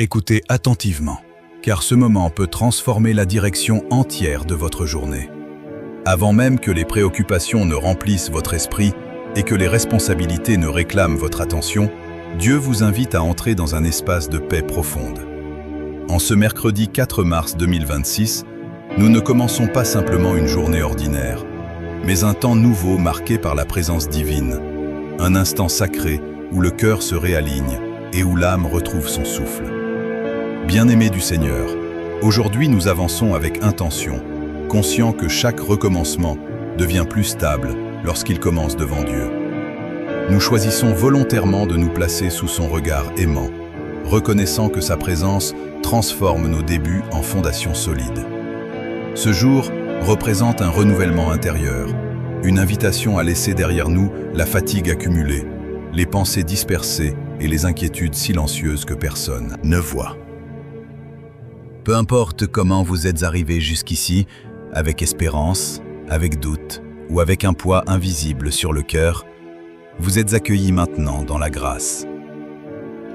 Écoutez attentivement, car ce moment peut transformer la direction entière de votre journée. Avant même que les préoccupations ne remplissent votre esprit et que les responsabilités ne réclament votre attention, Dieu vous invite à entrer dans un espace de paix profonde. En ce mercredi 4 mars 2026, nous ne commençons pas simplement une journée ordinaire, mais un temps nouveau marqué par la présence divine, un instant sacré où le cœur se réaligne et où l'âme retrouve son souffle. Bien-aimés du Seigneur, aujourd'hui nous avançons avec intention, conscients que chaque recommencement devient plus stable lorsqu'il commence devant Dieu. Nous choisissons volontairement de nous placer sous son regard aimant, reconnaissant que sa présence transforme nos débuts en fondations solides. Ce jour représente un renouvellement intérieur, une invitation à laisser derrière nous la fatigue accumulée, les pensées dispersées et les inquiétudes silencieuses que personne ne voit. Peu importe comment vous êtes arrivé jusqu'ici, avec espérance, avec doute ou avec un poids invisible sur le cœur, vous êtes accueillis maintenant dans la grâce.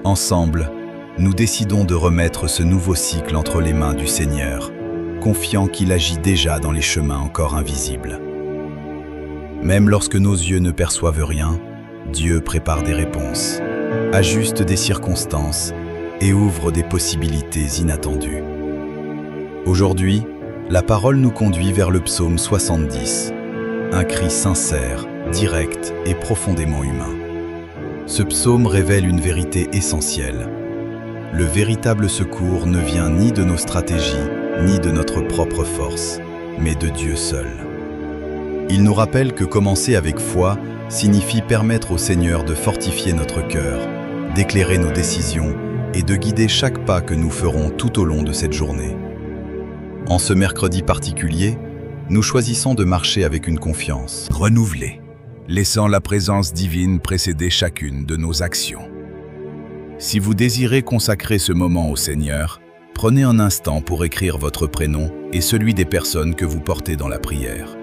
Ensemble, nous décidons de remettre ce nouveau cycle entre les mains du Seigneur, confiant qu'il agit déjà dans les chemins encore invisibles. Même lorsque nos yeux ne perçoivent rien, Dieu prépare des réponses, ajuste des circonstances et ouvre des possibilités inattendues. Aujourd'hui, la parole nous conduit vers le psaume 70, un cri sincère, direct et profondément humain. Ce psaume révèle une vérité essentielle. Le véritable secours ne vient ni de nos stratégies, ni de notre propre force, mais de Dieu seul. Il nous rappelle que commencer avec foi signifie permettre au Seigneur de fortifier notre cœur, d'éclairer nos décisions et de guider chaque pas que nous ferons tout au long de cette journée. En ce mercredi particulier, nous choisissons de marcher avec une confiance renouvelée, laissant la présence divine précéder chacune de nos actions. Si vous désirez consacrer ce moment au Seigneur, prenez un instant pour écrire votre prénom et celui des personnes que vous portez dans la prière.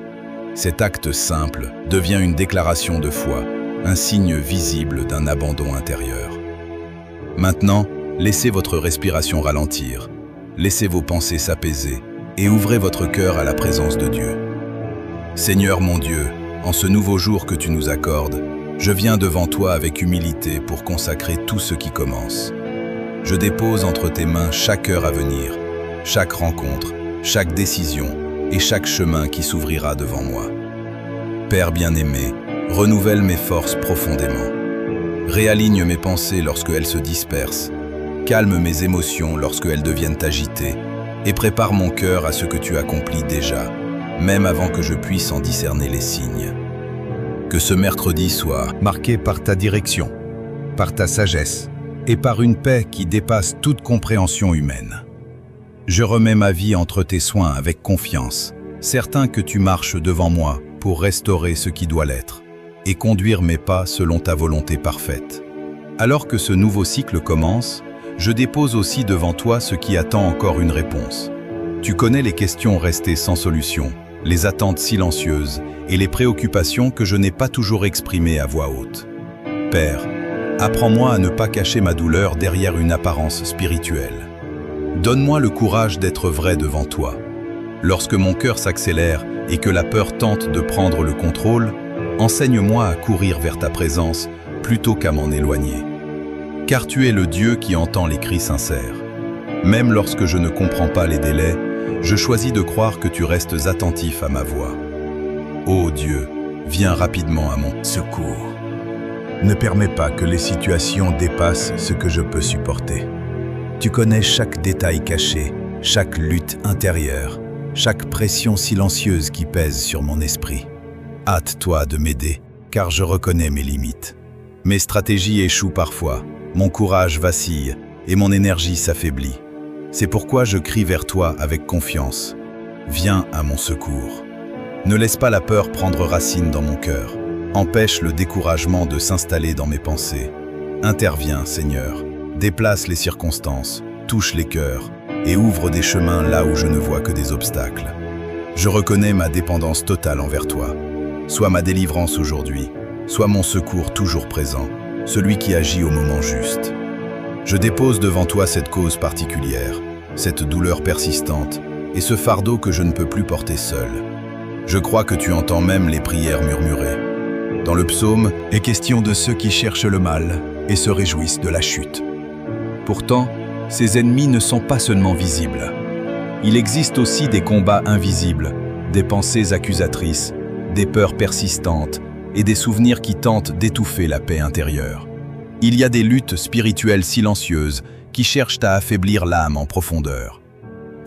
Cet acte simple devient une déclaration de foi, un signe visible d'un abandon intérieur. Maintenant, laissez votre respiration ralentir, laissez vos pensées s'apaiser et ouvrez votre cœur à la présence de Dieu. Seigneur mon Dieu, en ce nouveau jour que tu nous accordes, je viens devant toi avec humilité pour consacrer tout ce qui commence. Je dépose entre tes mains chaque heure à venir, chaque rencontre, chaque décision et chaque chemin qui s'ouvrira devant moi. Père bien-aimé, renouvelle mes forces profondément. Réaligne mes pensées lorsque elles se dispersent. Calme mes émotions lorsque elles deviennent agitées. Et prépare mon cœur à ce que tu accomplis déjà, même avant que je puisse en discerner les signes. Que ce mercredi soit marqué par ta direction, par ta sagesse et par une paix qui dépasse toute compréhension humaine. Je remets ma vie entre tes soins avec confiance, certain que tu marches devant moi pour restaurer ce qui doit l'être et conduire mes pas selon ta volonté parfaite. Alors que ce nouveau cycle commence, je dépose aussi devant toi ce qui attend encore une réponse. Tu connais les questions restées sans solution, les attentes silencieuses et les préoccupations que je n'ai pas toujours exprimées à voix haute. Père, apprends-moi à ne pas cacher ma douleur derrière une apparence spirituelle. Donne-moi le courage d'être vrai devant toi. Lorsque mon cœur s'accélère et que la peur tente de prendre le contrôle, enseigne-moi à courir vers ta présence plutôt qu'à m'en éloigner. Car tu es le Dieu qui entend les cris sincères. Même lorsque je ne comprends pas les délais, je choisis de croire que tu restes attentif à ma voix. Ô Dieu, viens rapidement à mon secours. Ne permets pas que les situations dépassent ce que je peux supporter. Tu connais chaque détail caché, chaque lutte intérieure, chaque pression silencieuse qui pèse sur mon esprit. Hâte-toi de m'aider, car je reconnais mes limites. Mes stratégies échouent parfois. Mon courage vacille et mon énergie s'affaiblit. C'est pourquoi je crie vers toi avec confiance. Viens à mon secours. Ne laisse pas la peur prendre racine dans mon cœur. Empêche le découragement de s'installer dans mes pensées. Interviens, Seigneur. Déplace les circonstances, touche les cœurs et ouvre des chemins là où je ne vois que des obstacles. Je reconnais ma dépendance totale envers toi. Sois ma délivrance aujourd'hui, sois mon secours toujours présent, celui qui agit au moment juste. Je dépose devant toi cette cause particulière, cette douleur persistante, et ce fardeau que je ne peux plus porter seul. Je crois que tu entends même les prières murmurées. Dans le psaume est question de ceux qui cherchent le mal et se réjouissent de la chute. Pourtant, ces ennemis ne sont pas seulement visibles. Il existe aussi des combats invisibles, des pensées accusatrices, des peurs persistantes et des souvenirs qui tentent d'étouffer la paix intérieure. Il y a des luttes spirituelles silencieuses qui cherchent à affaiblir l'âme en profondeur.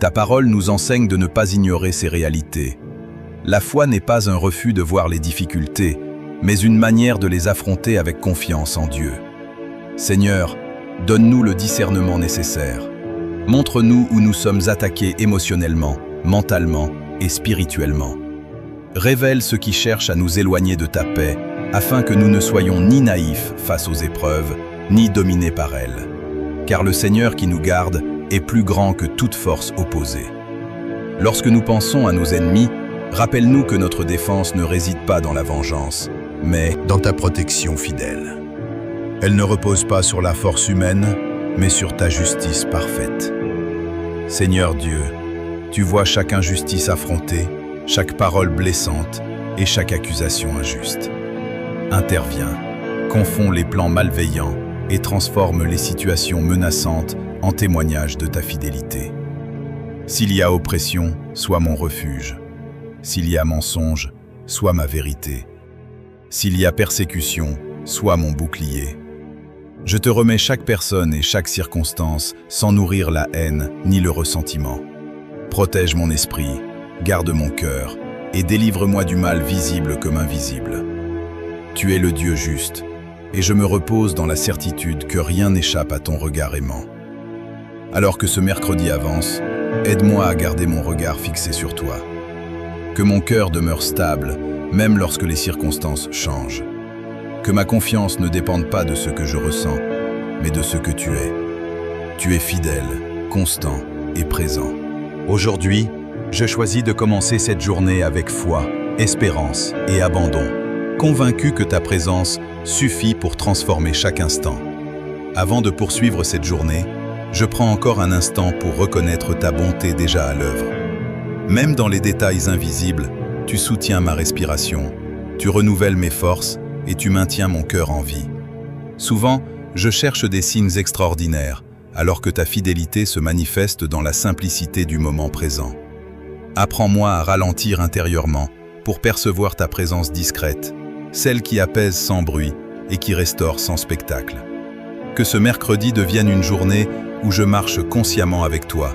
Ta parole nous enseigne de ne pas ignorer ces réalités. La foi n'est pas un refus de voir les difficultés, mais une manière de les affronter avec confiance en Dieu. Seigneur, donne-nous le discernement nécessaire. Montre-nous où nous sommes attaqués émotionnellement, mentalement et spirituellement. Révèle ce qui cherche à nous éloigner de ta paix, afin que nous ne soyons ni naïfs face aux épreuves, ni dominés par elles. Car le Seigneur qui nous garde est plus grand que toute force opposée. Lorsque nous pensons à nos ennemis, rappelle-nous que notre défense ne réside pas dans la vengeance, mais dans ta protection fidèle. Elle ne repose pas sur la force humaine, mais sur ta justice parfaite. Seigneur Dieu, tu vois chaque injustice affrontée, chaque parole blessante et chaque accusation injuste. Interviens, confonds les plans malveillants et transforme les situations menaçantes en témoignages de ta fidélité. S'il y a oppression, sois mon refuge. S'il y a mensonge, sois ma vérité. S'il y a persécution, sois mon bouclier. Je te remets chaque personne et chaque circonstance sans nourrir la haine ni le ressentiment. Protège mon esprit, garde mon cœur et délivre-moi du mal visible comme invisible. Tu es le Dieu juste, et je me repose dans la certitude que rien n'échappe à ton regard aimant. Alors que ce mercredi avance, aide-moi à garder mon regard fixé sur toi. Que mon cœur demeure stable, même lorsque les circonstances changent. Que ma confiance ne dépende pas de ce que je ressens, mais de ce que tu es. Tu es fidèle, constant et présent. Aujourd'hui, je choisis de commencer cette journée avec foi, espérance et abandon, convaincu que ta présence suffit pour transformer chaque instant. Avant de poursuivre cette journée, je prends encore un instant pour reconnaître ta bonté déjà à l'œuvre. Même dans les détails invisibles, tu soutiens ma respiration, tu renouvelles mes forces et tu maintiens mon cœur en vie. Souvent, je cherche des signes extraordinaires, alors que ta fidélité se manifeste dans la simplicité du moment présent. Apprends-moi à ralentir intérieurement pour percevoir ta présence discrète, celle qui apaise sans bruit et qui restaure sans spectacle. Que ce mercredi devienne une journée où je marche consciemment avec toi,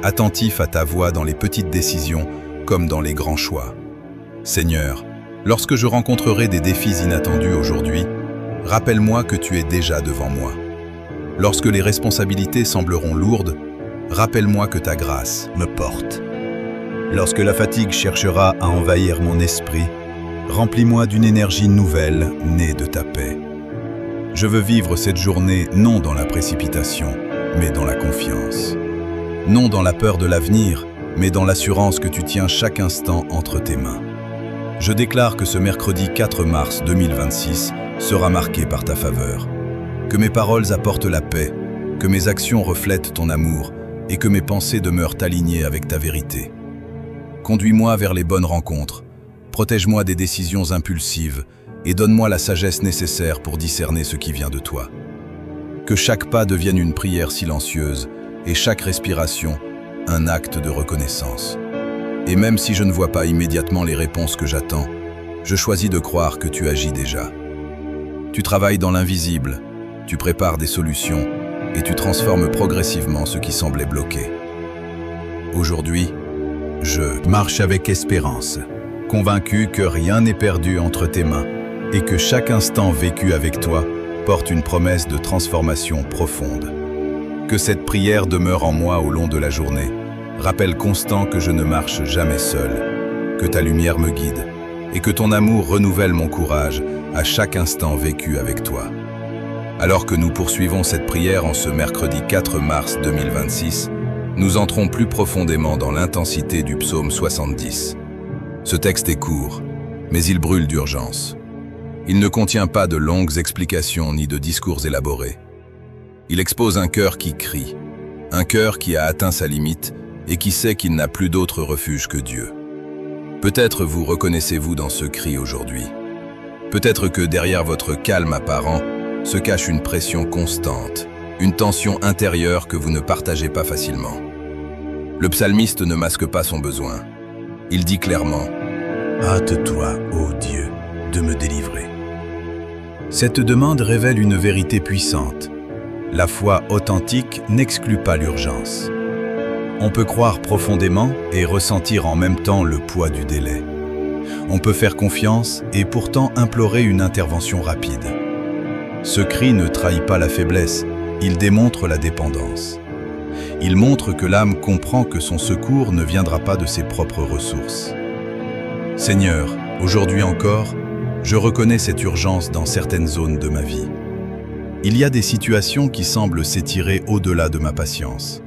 attentif à ta voix dans les petites décisions comme dans les grands choix. Seigneur, lorsque je rencontrerai des défis inattendus aujourd'hui, rappelle-moi que tu es déjà devant moi. Lorsque les responsabilités sembleront lourdes, rappelle-moi que ta grâce me porte. Lorsque la fatigue cherchera à envahir mon esprit, remplis-moi d'une énergie nouvelle née de ta paix. Je veux vivre cette journée non dans la précipitation, mais dans la confiance. Non dans la peur de l'avenir, mais dans l'assurance que tu tiens chaque instant entre tes mains. Je déclare que ce mercredi 4 mars 2026 sera marqué par ta faveur. Que mes paroles apportent la paix, que mes actions reflètent ton amour et que mes pensées demeurent alignées avec ta vérité. Conduis-moi vers les bonnes rencontres, protège-moi des décisions impulsives et donne-moi la sagesse nécessaire pour discerner ce qui vient de toi. Que chaque pas devienne une prière silencieuse et chaque respiration un acte de reconnaissance. Et même si je ne vois pas immédiatement les réponses que j'attends, je choisis de croire que tu agis déjà. Tu travailles dans l'invisible, tu prépares des solutions et tu transformes progressivement ce qui semblait bloqué. Aujourd'hui, je marche avec espérance, convaincu que rien n'est perdu entre tes mains et que chaque instant vécu avec toi porte une promesse de transformation profonde. Que cette prière demeure en moi au long de la journée, rappel constant que je ne marche jamais seul, que ta lumière me guide et que ton amour renouvelle mon courage à chaque instant vécu avec toi. Alors que nous poursuivons cette prière en ce mercredi 4 mars 2026, nous entrons plus profondément dans l'intensité du psaume 70. Ce texte est court, mais il brûle d'urgence. Il ne contient pas de longues explications ni de discours élaborés. Il expose un cœur qui crie, un cœur qui a atteint sa limite et qui sait qu'il n'a plus d'autre refuge que Dieu. Peut-être vous reconnaissez-vous dans ce cri aujourd'hui. Peut-être que derrière votre calme apparent se cache une pression constante, une tension intérieure que vous ne partagez pas facilement. Le psalmiste ne masque pas son besoin. Il dit clairement « Hâte-toi, ô Dieu, de me délivrer ». Cette demande révèle une vérité puissante. La foi authentique n'exclut pas l'urgence. On peut croire profondément et ressentir en même temps le poids du délai. On peut faire confiance et pourtant implorer une intervention rapide. Ce cri ne trahit pas la faiblesse, il démontre la dépendance. Il montre que l'âme comprend que son secours ne viendra pas de ses propres ressources. Seigneur, aujourd'hui encore, je reconnais cette urgence dans certaines zones de ma vie. Il y a des situations qui semblent s'étirer au-delà de ma patience.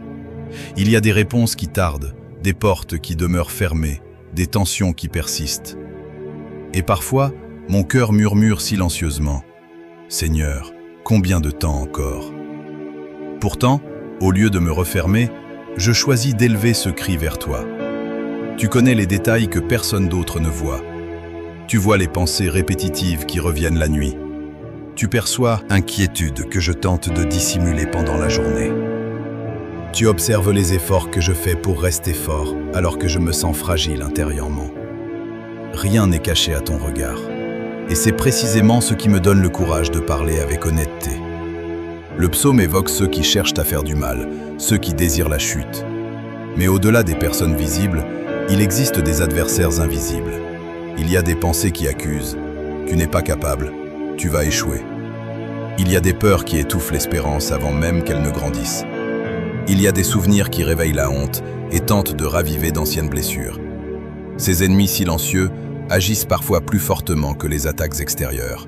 Il y a des réponses qui tardent, des portes qui demeurent fermées, des tensions qui persistent. Et parfois, mon cœur murmure silencieusement « Seigneur, combien de temps encore ?» Pourtant, au lieu de me refermer, je choisis d'élever ce cri vers toi. Tu connais les détails que personne d'autre ne voit. Tu vois les pensées répétitives qui reviennent la nuit. Tu perçois inquiétude que je tente de dissimuler pendant la journée. Tu observes les efforts que je fais pour rester fort alors que je me sens fragile intérieurement. Rien n'est caché à ton regard. Et c'est précisément ce qui me donne le courage de parler avec honnêteté. Le psaume évoque ceux qui cherchent à faire du mal, ceux qui désirent la chute. Mais au-delà des personnes visibles, il existe des adversaires invisibles. Il y a des pensées qui accusent. Tu n'es pas capable, tu vas échouer. Il y a des peurs qui étouffent l'espérance avant même qu'elles ne grandissent. Il y a des souvenirs qui réveillent la honte et tentent de raviver d'anciennes blessures. Ces ennemis silencieux agissent parfois plus fortement que les attaques extérieures.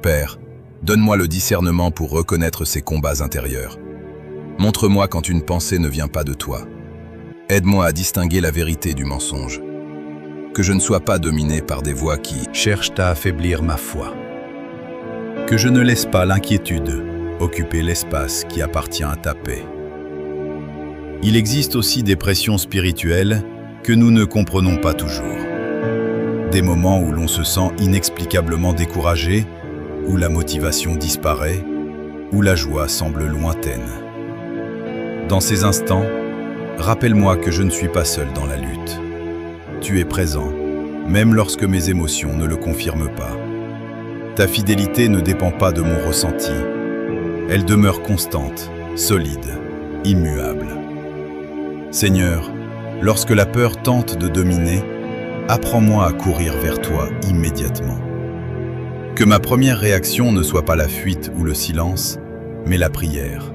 Père, donne-moi le discernement pour reconnaître ces combats intérieurs. Montre-moi quand une pensée ne vient pas de toi. Aide-moi à distinguer la vérité du mensonge. Que je ne sois pas dominé par des voix qui cherchent à affaiblir ma foi. Que je ne laisse pas l'inquiétude occuper l'espace qui appartient à ta paix. Il existe aussi des pressions spirituelles que nous ne comprenons pas toujours. Des moments où l'on se sent inexplicablement découragé, où la motivation disparaît, où la joie semble lointaine. Dans ces instants, rappelle-moi que je ne suis pas seul dans la lutte. Tu es présent, même lorsque mes émotions ne le confirment pas. Ta fidélité ne dépend pas de mon ressenti. Elle demeure constante, solide, immuable. Seigneur, lorsque la peur tente de dominer, apprends-moi à courir vers toi immédiatement. Que ma première réaction ne soit pas la fuite ou le silence, mais la prière.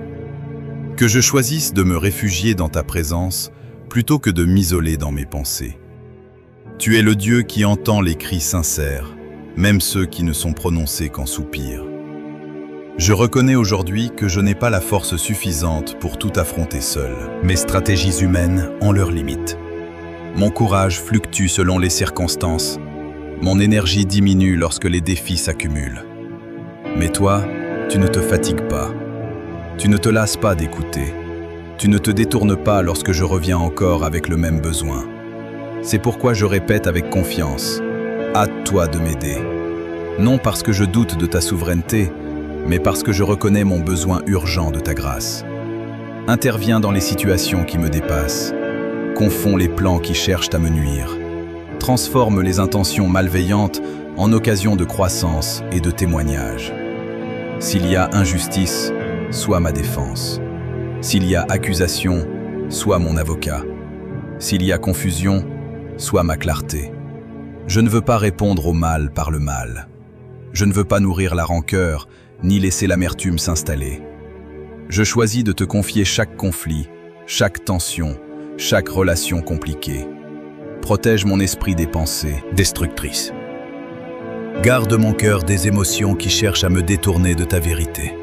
Que je choisisse de me réfugier dans ta présence plutôt que de m'isoler dans mes pensées. Tu es le Dieu qui entend les cris sincères, même ceux qui ne sont prononcés qu'en soupirs. Je reconnais aujourd'hui que je n'ai pas la force suffisante pour tout affronter seul. Mes stratégies humaines ont leurs limites. Mon courage fluctue selon les circonstances. Mon énergie diminue lorsque les défis s'accumulent. Mais toi, tu ne te fatigues pas. Tu ne te lasses pas d'écouter. Tu ne te détournes pas lorsque je reviens encore avec le même besoin. C'est pourquoi je répète avec confiance, hâte-toi de m'aider. Non parce que je doute de ta souveraineté, mais parce que je reconnais mon besoin urgent de ta grâce. Interviens dans les situations qui me dépassent. Confonds les plans qui cherchent à me nuire. Transforme les intentions malveillantes en occasion de croissance et de témoignage. S'il y a injustice, sois ma défense. S'il y a accusation, sois mon avocat. S'il y a confusion, sois ma clarté. Je ne veux pas répondre au mal par le mal. Je ne veux pas nourrir la rancœur, ni laisser l'amertume s'installer. Je choisis de te confier chaque conflit, chaque tension, chaque relation compliquée. Protège mon esprit des pensées destructrices. Garde mon cœur des émotions qui cherchent à me détourner de ta vérité.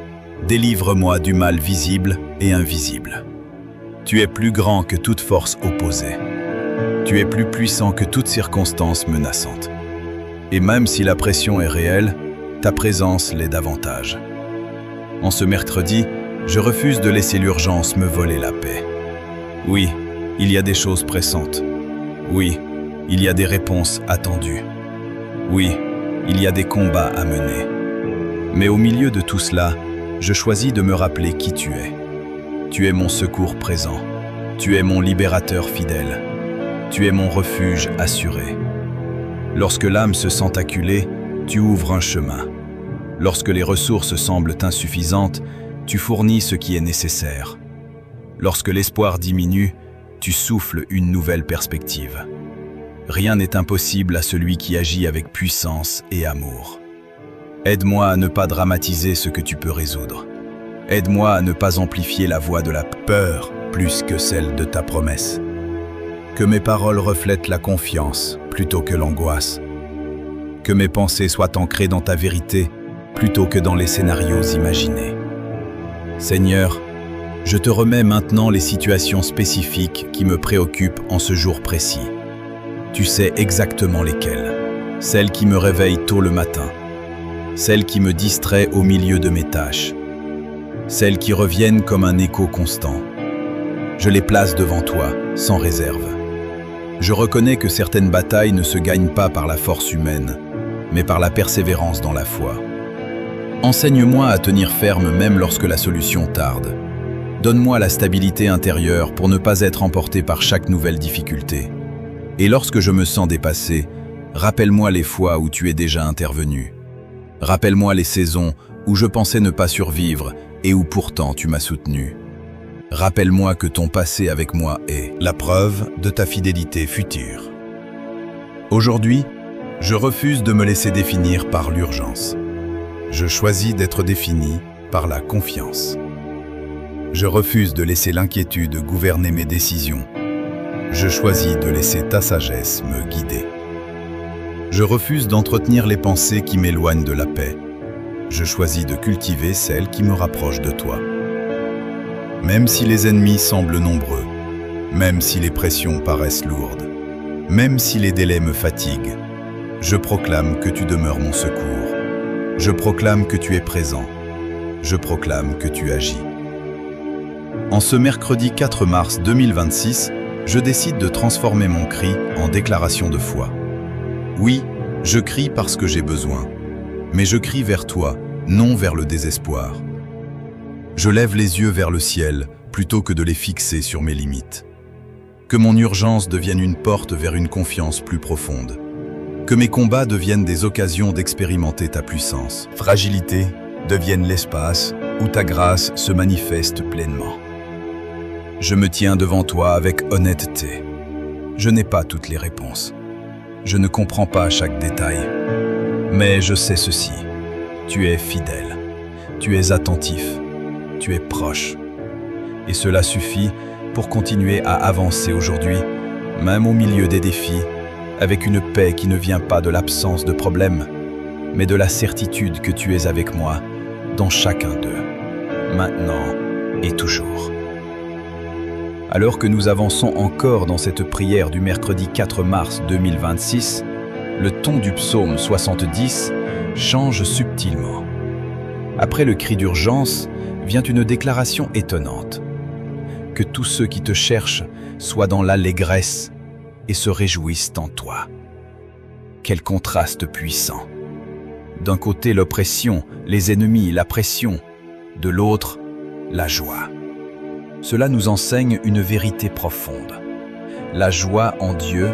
Délivre-moi du mal visible et invisible. Tu es plus grand que toute force opposée. Tu es plus puissant que toute circonstance menaçante. Et même si la pression est réelle, ta présence l'est davantage. En ce mercredi, Je refuse de laisser l'urgence me voler la paix. Oui, il y a des choses pressantes. Oui, il y a des réponses attendues. Oui, il y a des combats à mener. Mais au milieu de tout cela, je choisis de me rappeler qui tu es. Tu es mon secours présent. Tu es mon libérateur fidèle. Tu es mon refuge assuré. Lorsque l'âme se sent acculée, tu ouvres un chemin. Lorsque les ressources semblent insuffisantes, tu fournis ce qui est nécessaire. Lorsque l'espoir diminue, tu souffles une nouvelle perspective. Rien n'est impossible à celui qui agit avec puissance et amour. Aide-moi à ne pas dramatiser ce que tu peux résoudre. Aide-moi à ne pas amplifier la voix de la peur plus que celle de ta promesse. Que mes paroles reflètent la confiance plutôt que l'angoisse. Que mes pensées soient ancrées dans ta vérité plutôt que dans les scénarios imaginés. Seigneur, je te remets maintenant les situations spécifiques qui me préoccupent en ce jour précis. Tu sais exactement lesquelles. Celles qui me réveillent tôt le matin. Celles qui me distraient au milieu de mes tâches. Celles qui reviennent comme un écho constant. Je les place devant toi, sans réserve. Je reconnais que certaines batailles ne se gagnent pas par la force humaine, mais par la persévérance dans la foi. Enseigne-moi à tenir ferme même lorsque la solution tarde. Donne-moi la stabilité intérieure pour ne pas être emporté par chaque nouvelle difficulté. Et lorsque je me sens dépassé, rappelle-moi les fois où tu es déjà intervenu. Rappelle-moi les saisons où je pensais ne pas survivre et où pourtant tu m'as soutenu. Rappelle-moi que ton passé avec moi est la preuve de ta fidélité future. Aujourd'hui, je refuse de me laisser définir par l'urgence. Je choisis d'être défini par la confiance. Je refuse de laisser l'inquiétude gouverner mes décisions. Je choisis de laisser ta sagesse me guider. Je refuse d'entretenir les pensées qui m'éloignent de la paix. Je choisis de cultiver celles qui me rapprochent de toi. Même si les ennemis semblent nombreux, même si les pressions paraissent lourdes, même si les délais me fatiguent, je proclame que tu demeures mon secours. Je proclame que tu es présent. Je proclame que tu agis. En ce mercredi 4 mars 2026, je décide de transformer mon cri en déclaration de foi. Oui, je crie parce que j'ai besoin, mais je crie vers toi, non vers le désespoir. Je lève les yeux vers le ciel plutôt que de les fixer sur mes limites. Que mon urgence devienne une porte vers une confiance plus profonde. Que mes combats deviennent des occasions d'expérimenter ta puissance. Fragilité devienne l'espace où ta grâce se manifeste pleinement. Je me tiens devant toi avec honnêteté. Je n'ai pas toutes les réponses. Je ne comprends pas chaque détail. Mais je sais ceci. Tu es fidèle. Tu es attentif. Tu es proche. Et cela suffit pour continuer à avancer aujourd'hui, même au milieu des défis, avec une paix qui ne vient pas de l'absence de problèmes, mais de la certitude que tu es avec moi dans chacun d'eux, maintenant et toujours. Alors que nous avançons encore dans cette prière du mercredi 4 mars 2026, le ton du psaume 70 change subtilement. Après le cri d'urgence, vient une déclaration étonnante. Que tous ceux qui te cherchent soient dans l'allégresse et se réjouissent en toi. Quel contraste puissant! D'un côté l'oppression, les ennemis, la pression, de l'autre, la joie. Cela nous enseigne une vérité profonde. La joie en Dieu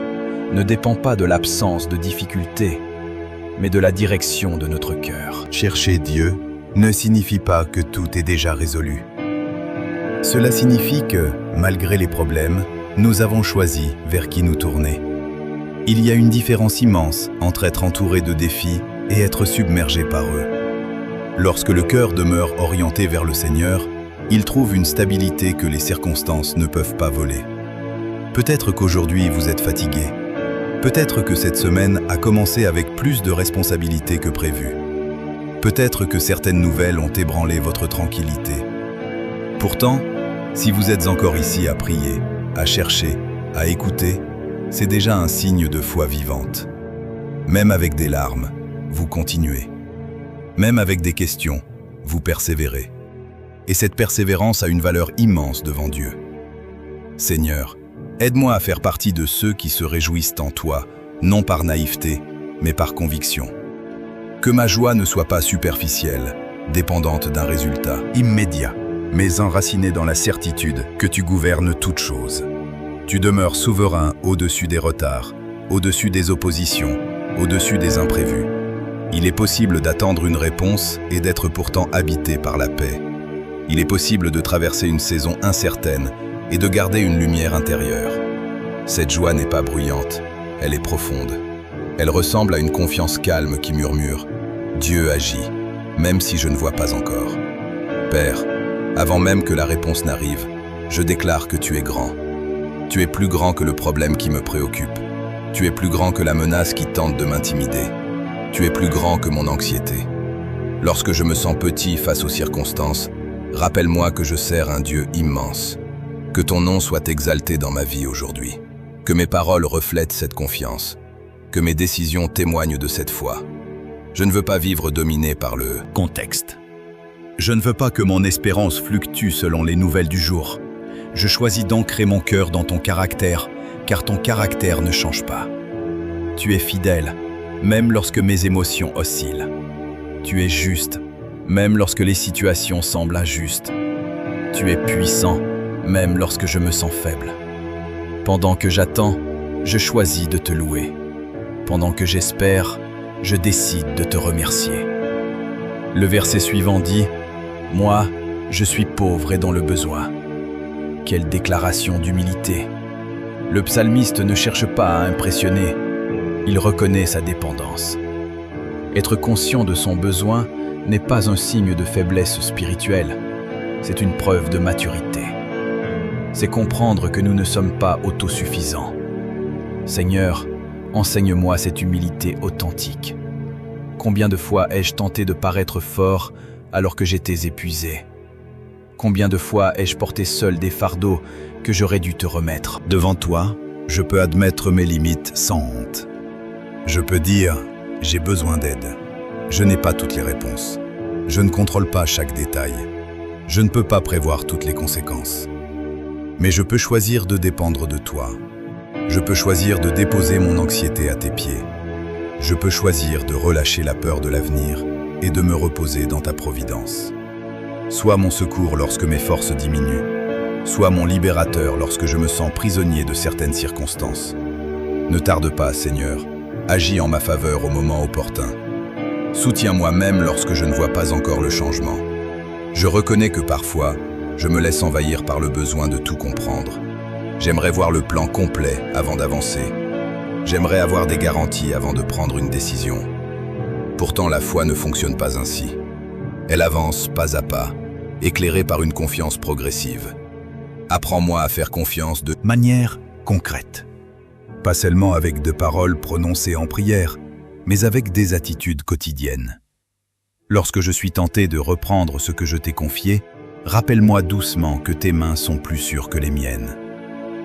ne dépend pas de l'absence de difficultés, mais de la direction de notre cœur. Chercher Dieu ne signifie pas que tout est déjà résolu. Cela signifie que, malgré les problèmes, nous avons choisi vers qui nous tourner. Il y a une différence immense entre être entouré de défis et être submergé par eux. Lorsque le cœur demeure orienté vers le Seigneur, il trouve une stabilité que les circonstances ne peuvent pas voler. Peut-être qu'aujourd'hui vous êtes fatigué. Peut-être que cette semaine a commencé avec plus de responsabilités que prévu. Peut-être que certaines nouvelles ont ébranlé votre tranquillité. Pourtant, si vous êtes encore ici à prier, à chercher, à écouter, c'est déjà un signe de foi vivante. Même avec des larmes, vous continuez. Même avec des questions, vous persévérez. et cette persévérance a une valeur immense devant Dieu. Seigneur, aide-moi à faire partie de ceux qui se réjouissent en toi, non par naïveté, mais par conviction. Que ma joie ne soit pas superficielle, dépendante d'un résultat immédiat, mais enracinée dans la certitude que tu gouvernes toutes choses. Tu demeures souverain au-dessus des retards, au-dessus des oppositions, au-dessus des imprévus. Il est possible d'attendre une réponse et d'être pourtant habité par la paix. Il est possible de traverser une saison incertaine et de garder une lumière intérieure. Cette joie n'est pas bruyante, elle est profonde. Elle ressemble à une confiance calme qui murmure « Dieu agit, même si je ne vois pas encore. » Père, avant même que la réponse n'arrive, je déclare que tu es grand. Tu es plus grand que le problème qui me préoccupe. Tu es plus grand que la menace qui tente de m'intimider. Tu es plus grand que mon anxiété. Lorsque je me sens petit face aux circonstances, rappelle-moi que je sers un Dieu immense. Que ton nom soit exalté dans ma vie aujourd'hui. Que mes paroles reflètent cette confiance. Que mes décisions témoignent de cette foi. Je ne veux pas vivre dominé par le contexte. Je ne veux pas que mon espérance fluctue selon les nouvelles du jour. Je choisis d'ancrer mon cœur dans ton caractère, car ton caractère ne change pas. Tu es fidèle, même lorsque mes émotions oscillent. Tu es juste, même lorsque les situations semblent injustes. Tu es puissant, même lorsque je me sens faible. Pendant que j'attends, je choisis de te louer. Pendant que j'espère, je décide de te remercier. Le verset suivant dit « Moi, je suis pauvre et dans le besoin ». Quelle déclaration d'humilité! Le psalmiste ne cherche pas à impressionner, il reconnaît sa dépendance. Être conscient de son besoin n'est pas un signe de faiblesse spirituelle, c'est une preuve de maturité. C'est comprendre que nous ne sommes pas autosuffisants. Seigneur, enseigne-moi cette humilité authentique. Combien de fois ai-je tenté de paraître fort alors que j'étais épuisé? Combien de fois ai-je porté seul des fardeaux que j'aurais dû te remettre? Devant toi, je peux admettre mes limites sans honte. Je peux dire « j'ai besoin d'aide ». Je n'ai pas toutes les réponses. Je ne contrôle pas chaque détail. Je ne peux pas prévoir toutes les conséquences. Mais je peux choisir de dépendre de toi. Je peux choisir de déposer mon anxiété à tes pieds. Je peux choisir de relâcher la peur de l'avenir et de me reposer dans ta providence. Sois mon secours lorsque mes forces diminuent. Sois mon libérateur lorsque je me sens prisonnier de certaines circonstances. Ne tarde pas, Seigneur. Agis en ma faveur au moment opportun. Soutiens-moi même lorsque je ne vois pas encore le changement. Je reconnais que parfois, je me laisse envahir par le besoin de tout comprendre. J'aimerais voir le plan complet avant d'avancer. J'aimerais avoir des garanties avant de prendre une décision. Pourtant, la foi ne fonctionne pas ainsi. Elle avance pas à pas, éclairée par une confiance progressive. Apprends-moi à faire confiance de manière concrète. Pas seulement avec de paroles prononcées en prière, mais avec des attitudes quotidiennes. Lorsque je suis tenté de reprendre ce que je t'ai confié, rappelle-moi doucement que tes mains sont plus sûres que les miennes.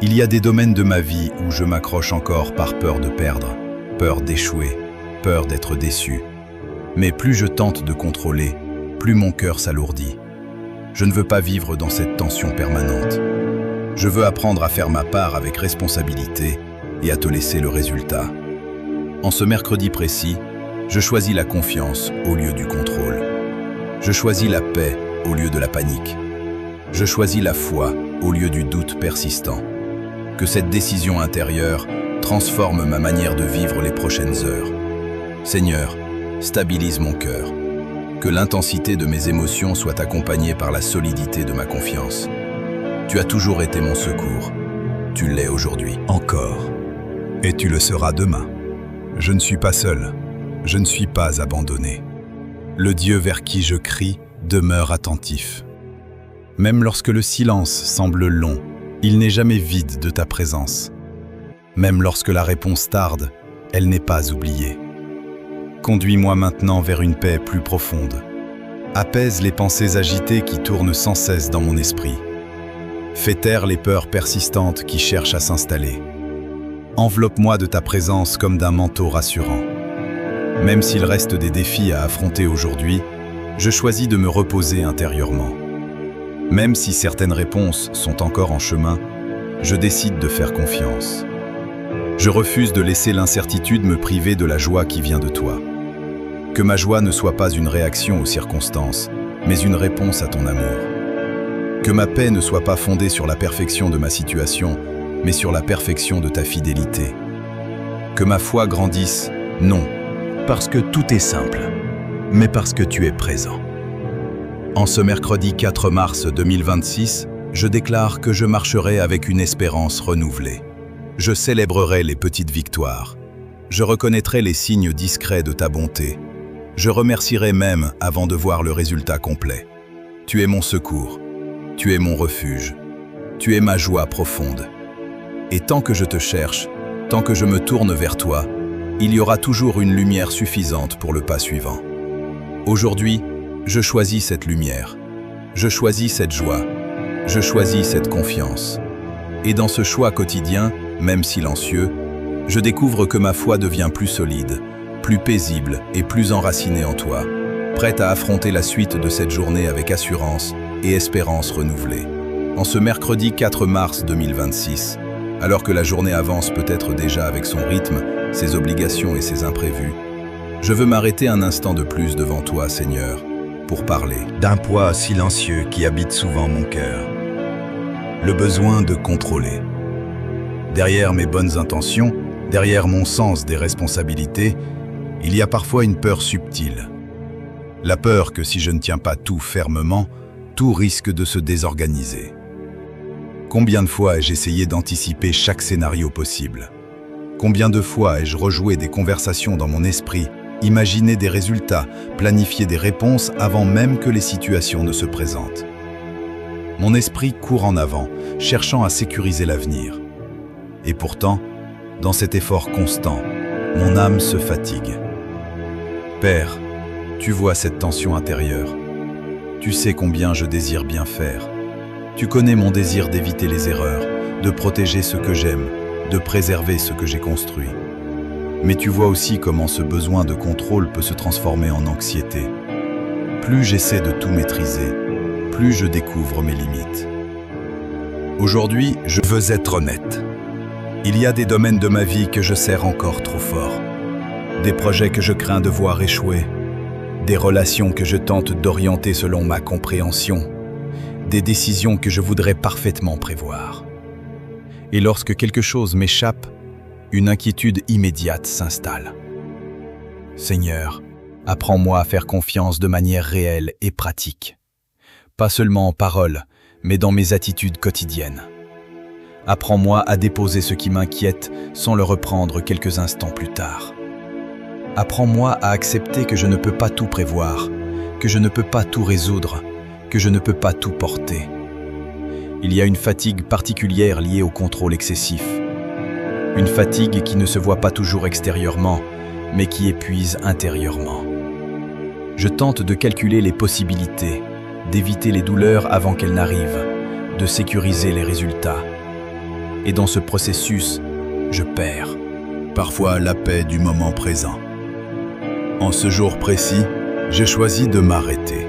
Il y a des domaines de ma vie où je m'accroche encore par peur de perdre, peur d'échouer, peur d'être déçu. Mais plus je tente de contrôler, plus mon cœur s'alourdit. Je ne veux pas vivre dans cette tension permanente. Je veux apprendre à faire ma part avec responsabilité et à te laisser le résultat. En ce mercredi précis, je choisis la confiance au lieu du contrôle. Je choisis la paix au lieu de la panique. Je choisis la foi au lieu du doute persistant. Que cette décision intérieure transforme ma manière de vivre les prochaines heures. Seigneur, stabilise mon cœur. Que l'intensité de mes émotions soit accompagnée par la solidité de ma confiance. Tu as toujours été mon secours. Tu l'es aujourd'hui. Encore. Et tu le seras demain. Je ne suis pas seul. Je ne suis pas abandonné. Le Dieu vers qui je crie demeure attentif. Même lorsque le silence semble long, il n'est jamais vide de ta présence. Même lorsque la réponse tarde, elle n'est pas oubliée. Conduis-moi maintenant vers une paix plus profonde. Apaise les pensées agitées qui tournent sans cesse dans mon esprit. Fais taire les peurs persistantes qui cherchent à s'installer. Enveloppe-moi de ta présence comme d'un manteau rassurant. Même s'il reste des défis à affronter aujourd'hui, je choisis de me reposer intérieurement. Même si certaines réponses sont encore en chemin, je décide de faire confiance. Je refuse de laisser l'incertitude me priver de la joie qui vient de toi. Que ma joie ne soit pas une réaction aux circonstances, mais une réponse à ton amour. Que ma paix ne soit pas fondée sur la perfection de ma situation, mais sur la perfection de ta fidélité. Que ma foi grandisse, non, parce que tout est simple, mais parce que tu es présent. En ce mercredi 4 mars 2026, je déclare que je marcherai avec une espérance renouvelée. Je célébrerai les petites victoires. Je reconnaîtrai les signes discrets de ta bonté. Je remercierai même avant de voir le résultat complet. Tu es mon secours. Tu es mon refuge. Tu es ma joie profonde. Et tant que je te cherche, tant que je me tourne vers toi, il y aura toujours une lumière suffisante pour le pas suivant. Aujourd'hui, je choisis cette lumière. Je choisis cette joie. Je choisis cette confiance. Et dans ce choix quotidien, même silencieux, je découvre que ma foi devient plus solide, plus paisible et plus enracinée en toi, prête à affronter la suite de cette journée avec assurance et espérance renouvelée. En ce mercredi 4 mars 2026, alors que la journée avance peut-être déjà avec son rythme, ses obligations et ses imprévus, je veux m'arrêter un instant de plus devant toi, Seigneur, pour parler d'un poids silencieux qui habite souvent mon cœur. Le besoin de contrôler. Derrière mes bonnes intentions, derrière mon sens des responsabilités, il y a parfois une peur subtile. La peur que si je ne tiens pas tout fermement, tout risque de se désorganiser. Combien de fois ai-je essayé d'anticiper chaque scénario possible? Combien de fois ai-je rejoué des conversations dans mon esprit, imaginé des résultats, planifié des réponses avant même que les situations ne se présentent? Mon esprit court en avant, cherchant à sécuriser l'avenir. Et pourtant, dans cet effort constant, mon âme se fatigue. Père, tu vois cette tension intérieure. Tu sais combien je désire bien faire. Tu connais mon désir d'éviter les erreurs, de protéger ce que j'aime, de préserver ce que j'ai construit. Mais tu vois aussi comment ce besoin de contrôle peut se transformer en anxiété. Plus j'essaie de tout maîtriser, plus je découvre mes limites. Aujourd'hui, je veux être honnête. Il y a des domaines de ma vie que je serre encore trop fort. Des projets que je crains de voir échouer. Des relations que je tente d'orienter selon ma compréhension. Des décisions que je voudrais parfaitement prévoir. Et lorsque quelque chose m'échappe, une inquiétude immédiate s'installe. Seigneur, apprends-moi à faire confiance de manière réelle et pratique. Pas seulement en paroles, mais dans mes attitudes quotidiennes. Apprends-moi à déposer ce qui m'inquiète sans le reprendre quelques instants plus tard. Apprends-moi à accepter que je ne peux pas tout prévoir, que je ne peux pas tout résoudre, que je ne peux pas tout porter. Il y a une fatigue particulière liée au contrôle excessif. Une fatigue qui ne se voit pas toujours extérieurement, mais qui épuise intérieurement. Je tente de calculer les possibilités, d'éviter les douleurs avant qu'elles n'arrivent, de sécuriser les résultats. Et dans ce processus, je perds parfois la paix du moment présent. En ce jour précis, j'ai choisi de m'arrêter.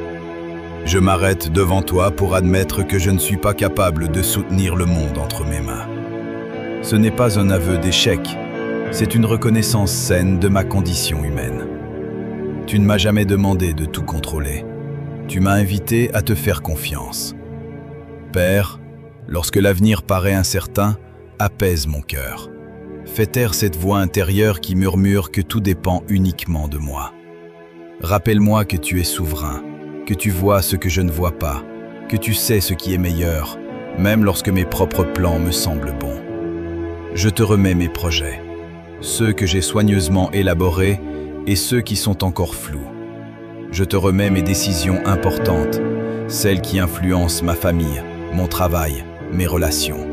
Je m'arrête devant toi pour admettre que je ne suis pas capable de soutenir le monde entre mes mains. Ce n'est pas un aveu d'échec, c'est une reconnaissance saine de ma condition humaine. Tu ne m'as jamais demandé de tout contrôler. Tu m'as invité à te faire confiance. Père, lorsque l'avenir paraît incertain, apaise mon cœur. Fais taire cette voix intérieure qui murmure que tout dépend uniquement de moi. Rappelle-moi que tu es souverain, que tu vois ce que je ne vois pas, que tu sais ce qui est meilleur, même lorsque mes propres plans me semblent bons. Je te remets mes projets, ceux que j'ai soigneusement élaborés et ceux qui sont encore flous. Je te remets mes décisions importantes, celles qui influencent ma famille, mon travail, mes relations.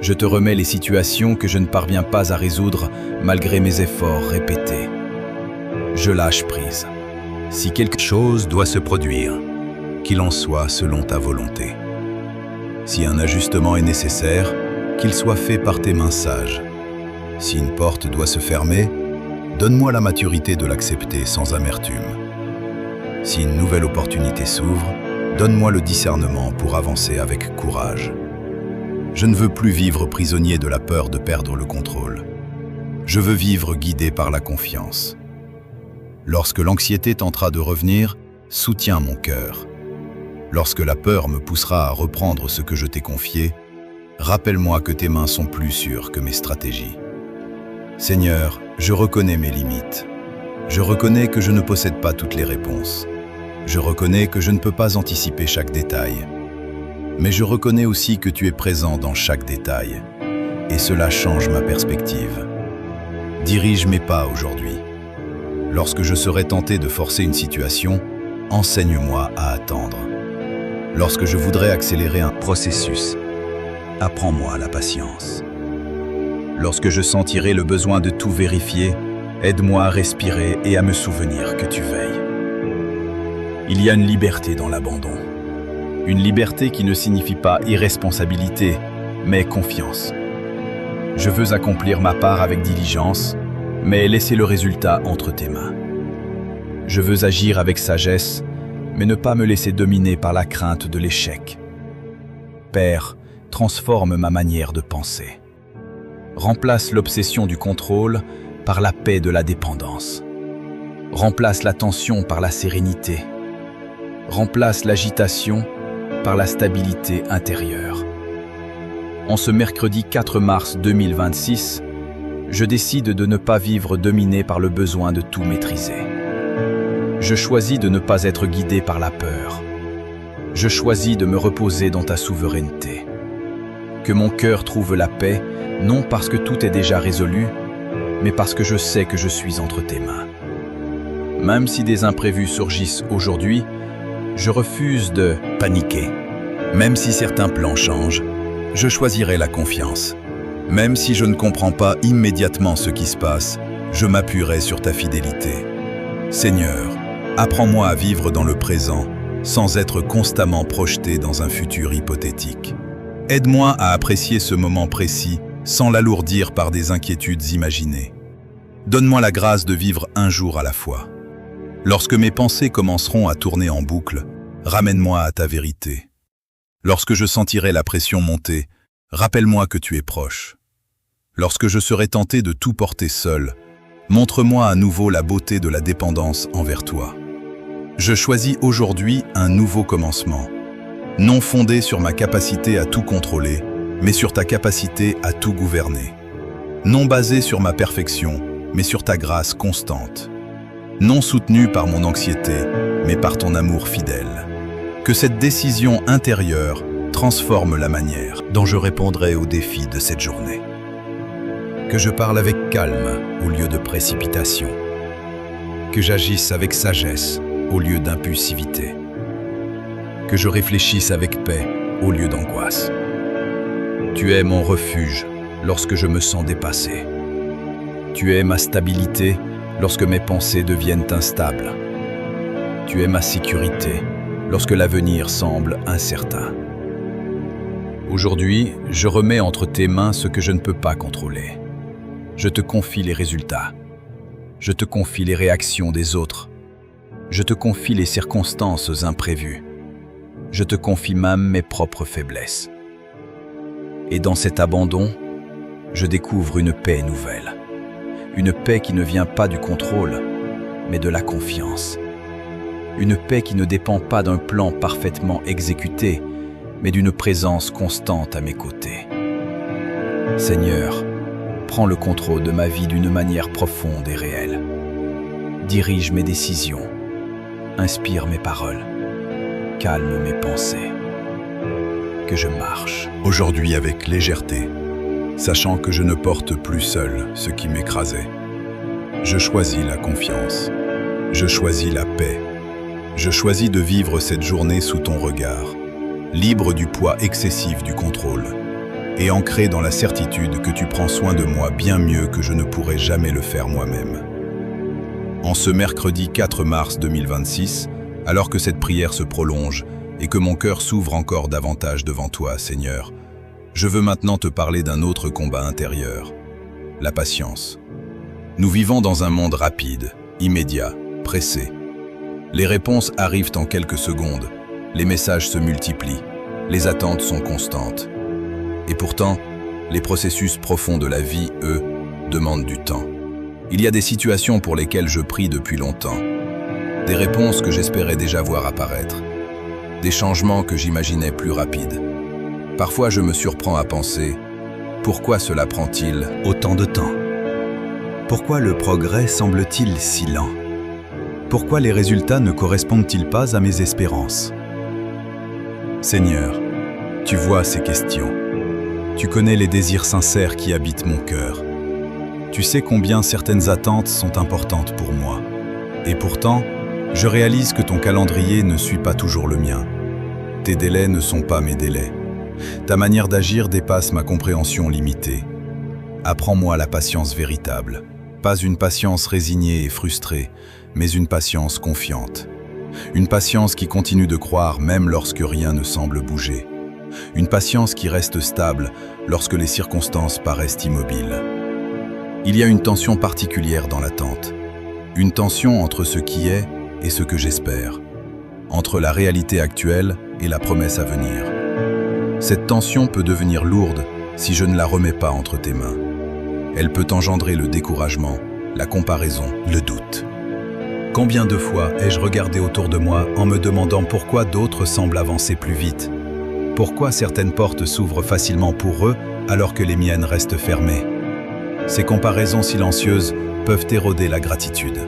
Je te remets les situations que je ne parviens pas à résoudre malgré mes efforts répétés. Je lâche prise. Si quelque chose doit se produire, qu'il en soit selon ta volonté. Si un ajustement est nécessaire, qu'il soit fait par tes mains sages. Si une porte doit se fermer, donne-moi la maturité de l'accepter sans amertume. Si une nouvelle opportunité s'ouvre, Donne-moi le discernement pour avancer avec courage. Je ne veux plus vivre prisonnier de la peur de perdre le contrôle. Je veux vivre guidé par la confiance. Lorsque l'anxiété tentera de revenir, soutiens mon cœur. Lorsque la peur me poussera à reprendre ce que je t'ai confié, rappelle-moi que tes mains sont plus sûres que mes stratégies. Seigneur, je reconnais mes limites. Je reconnais que je ne possède pas toutes les réponses. Je reconnais que je ne peux pas anticiper chaque détail. Mais je reconnais aussi que tu es présent dans chaque détail. Et cela change ma perspective. Dirige mes pas aujourd'hui. Lorsque je serai tenté de forcer une situation, enseigne-moi à attendre. Lorsque je voudrais accélérer un processus, apprends-moi la patience. Lorsque je sentirai le besoin de tout vérifier, aide-moi à respirer et à me souvenir que tu veilles. Il y a une liberté dans l'abandon. Une liberté qui ne signifie pas irresponsabilité, mais confiance. Je veux accomplir ma part avec diligence, mais laisser le résultat entre tes mains. Je veux agir avec sagesse, mais ne pas me laisser dominer par la crainte de l'échec. Père, transforme ma manière de penser. Remplace l'obsession du contrôle par la paix de la dépendance. Remplace la tension par la sérénité. Remplace l'agitation par la stabilité intérieure. En ce mercredi 4 mars 2026, je décide de ne pas vivre dominé par le besoin de tout maîtriser. Je choisis de ne pas être guidé par la peur. Je choisis de me reposer dans ta souveraineté. Que mon cœur trouve la paix, non parce que tout est déjà résolu, mais parce que je sais que je suis entre tes mains. Même si des imprévus surgissent aujourd'hui, je refuse de paniquer. Même si certains plans changent, je choisirai la confiance. Même si je ne comprends pas immédiatement ce qui se passe, je m'appuierai sur ta fidélité. Seigneur, apprends-moi à vivre dans le présent, sans être constamment projeté dans un futur hypothétique. Aide-moi à apprécier ce moment précis, sans l'alourdir par des inquiétudes imaginées. Donne-moi la grâce de vivre un jour à la fois. Lorsque mes pensées commenceront à tourner en boucle, ramène-moi à ta vérité. Lorsque je sentirai la pression monter, rappelle-moi que tu es proche. Lorsque je serai tenté de tout porter seul, montre-moi à nouveau la beauté de la dépendance envers toi. Je choisis aujourd'hui un nouveau commencement, non fondé sur ma capacité à tout contrôler, mais sur ta capacité à tout gouverner. Non basé sur ma perfection, mais sur ta grâce constante. Non soutenu par mon anxiété, mais par ton amour fidèle. Que cette décision intérieure transforme la manière dont je répondrai aux défis de cette journée. Que je parle avec calme au lieu de précipitation. Que j'agisse avec sagesse au lieu d'impulsivité. Que je réfléchisse avec paix au lieu d'angoisse. Tu es mon refuge lorsque je me sens dépassé. Tu es ma stabilité lorsque mes pensées deviennent instables. Tu es ma sécurité lorsque l'avenir semble incertain. Aujourd'hui, je remets entre tes mains ce que je ne peux pas contrôler. Je te confie les résultats. Je te confie les réactions des autres. Je te confie les circonstances imprévues. Je te confie même mes propres faiblesses. Et dans cet abandon, je découvre une paix nouvelle. Une paix qui ne vient pas du contrôle, mais de la confiance. Une paix qui ne dépend pas d'un plan parfaitement exécuté, mais d'une présence constante à mes côtés. Seigneur, prends le contrôle de ma vie d'une manière profonde et réelle. Dirige mes décisions, inspire mes paroles, calme mes pensées. Que je marche aujourd'hui avec légèreté, sachant que je ne porte plus seul ce qui m'écrasait. Je choisis la confiance, je choisis la paix, je choisis de vivre cette journée sous ton regard, libre du poids excessif du contrôle, et ancré dans la certitude que tu prends soin de moi bien mieux que je ne pourrais jamais le faire moi-même. En ce mercredi 4 mars 2026, alors que cette prière se prolonge et que mon cœur s'ouvre encore davantage devant toi, Seigneur, je veux maintenant te parler d'un autre combat intérieur, la patience. Nous vivons dans un monde rapide, immédiat, pressé. Les réponses arrivent en quelques secondes. Les messages se multiplient, les attentes sont constantes. Et pourtant, les processus profonds de la vie, eux, demandent du temps. Il y a des situations pour lesquelles je prie depuis longtemps, des réponses que j'espérais déjà voir apparaître, des changements que j'imaginais plus rapides. Parfois, je me surprends à penser, pourquoi cela prend-il autant de temps? Pourquoi le progrès semble-t-il si lent? Pourquoi les résultats ne correspondent-ils pas à mes espérances? Seigneur, tu vois ces questions. Tu connais les désirs sincères qui habitent mon cœur. Tu sais combien certaines attentes sont importantes pour moi. Et pourtant, je réalise que ton calendrier ne suit pas toujours le mien. Tes délais ne sont pas mes délais. Ta manière d'agir dépasse ma compréhension limitée. Apprends-moi la patience véritable. Pas une patience résignée et frustrée, mais une patience confiante. Une patience qui continue de croire même lorsque rien ne semble bouger. Une patience qui reste stable lorsque les circonstances paraissent immobiles. Il y a une tension particulière dans l'attente. Une tension entre ce qui est et ce que j'espère. Entre la réalité actuelle et la promesse à venir. Cette tension peut devenir lourde si je ne la remets pas entre tes mains. Elle peut engendrer le découragement, la comparaison, le doute. Combien de fois ai-je regardé autour de moi en me demandant pourquoi d'autres semblent avancer plus vite? Pourquoi certaines portes s'ouvrent facilement pour eux alors que les miennes restent fermées? Ces comparaisons silencieuses peuvent éroder la gratitude.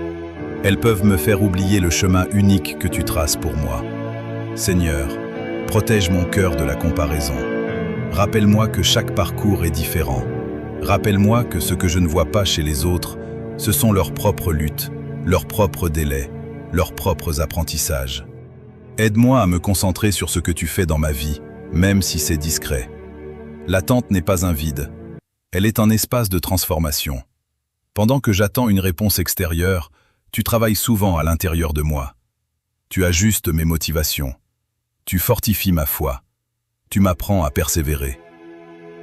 Elles peuvent me faire oublier le chemin unique que tu traces pour moi. Seigneur, protège mon cœur de la comparaison. Rappelle-moi que chaque parcours est différent. Rappelle-moi que ce que je ne vois pas chez les autres, ce sont leurs propres luttes, leurs propres délais, leurs propres apprentissages. Aide-moi à me concentrer sur ce que tu fais dans ma vie, même si c'est discret. L'attente n'est pas un vide, elle est un espace de transformation. Pendant que j'attends une réponse extérieure, tu travailles souvent à l'intérieur de moi. Tu ajustes mes motivations, tu fortifies ma foi, tu m'apprends à persévérer.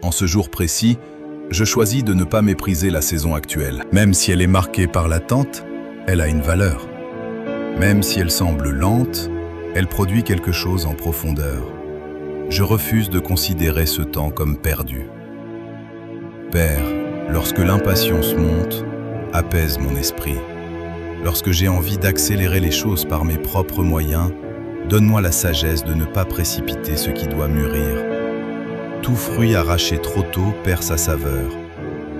En ce jour précis, je choisis de ne pas mépriser la saison actuelle. Même si elle est marquée par l'attente, elle a une valeur. Même si elle semble lente, elle produit quelque chose en profondeur. Je refuse de considérer ce temps comme perdu. Père, lorsque l'impatience monte, apaise mon esprit. Lorsque j'ai envie d'accélérer les choses par mes propres moyens, donne-moi la sagesse de ne pas précipiter ce qui doit mûrir. Tout fruit arraché trop tôt perd sa saveur.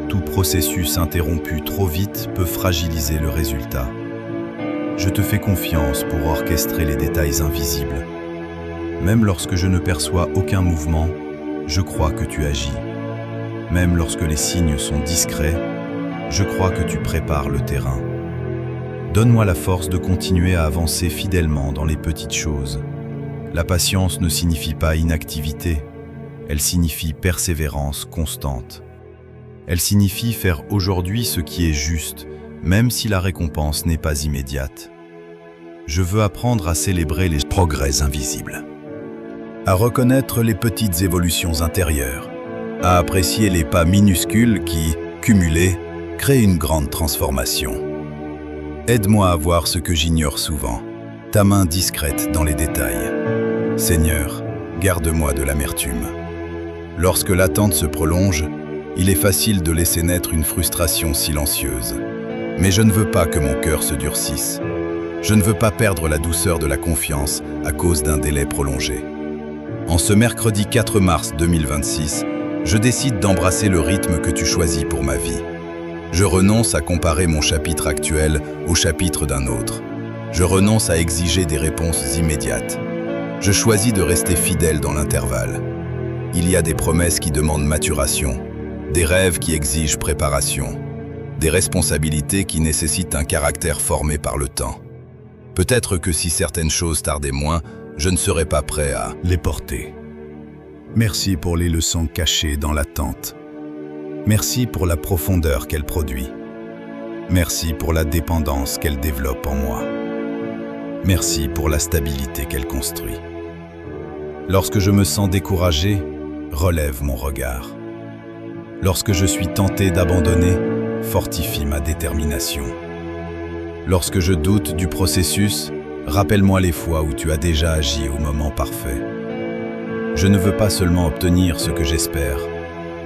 Tout processus interrompu trop vite peut fragiliser le résultat. Je te fais confiance pour orchestrer les détails invisibles. Même lorsque je ne perçois aucun mouvement, je crois que tu agis. Même lorsque les signes sont discrets, je crois que tu prépares le terrain. Donne-moi la force de continuer à avancer fidèlement dans les petites choses. La patience ne signifie pas inactivité. Elle signifie persévérance constante. Elle signifie faire aujourd'hui ce qui est juste, même si la récompense n'est pas immédiate. Je veux apprendre à célébrer les progrès invisibles, à reconnaître les petites évolutions intérieures, à apprécier les pas minuscules qui, cumulés, créent une grande transformation. Aide-moi à voir ce que j'ignore souvent, ta main discrète dans les détails. Seigneur, garde-moi de l'amertume. Lorsque l'attente se prolonge, il est facile de laisser naître une frustration silencieuse. Mais je ne veux pas que mon cœur se durcisse. Je ne veux pas perdre la douceur de la confiance à cause d'un délai prolongé. En ce mercredi 4 mars 2026, je décide d'embrasser le rythme que tu choisis pour ma vie. Je renonce à comparer mon chapitre actuel au chapitre d'un autre. Je renonce à exiger des réponses immédiates. Je choisis de rester fidèle dans l'intervalle. Il y a des promesses qui demandent maturation, des rêves qui exigent préparation, des responsabilités qui nécessitent un caractère formé par le temps. Peut-être que si certaines choses tardaient moins, je ne serais pas prêt à les porter. Merci pour les leçons cachées dans l'attente. Merci pour la profondeur qu'elle produit. Merci pour la dépendance qu'elle développe en moi. Merci pour la stabilité qu'elle construit. Lorsque je me sens découragé, relève mon regard. Lorsque je suis tenté d'abandonner, fortifie ma détermination. Lorsque je doute du processus, Rappelle-moi les fois où tu as déjà agi au moment parfait. Je ne veux pas seulement obtenir ce que j'espère,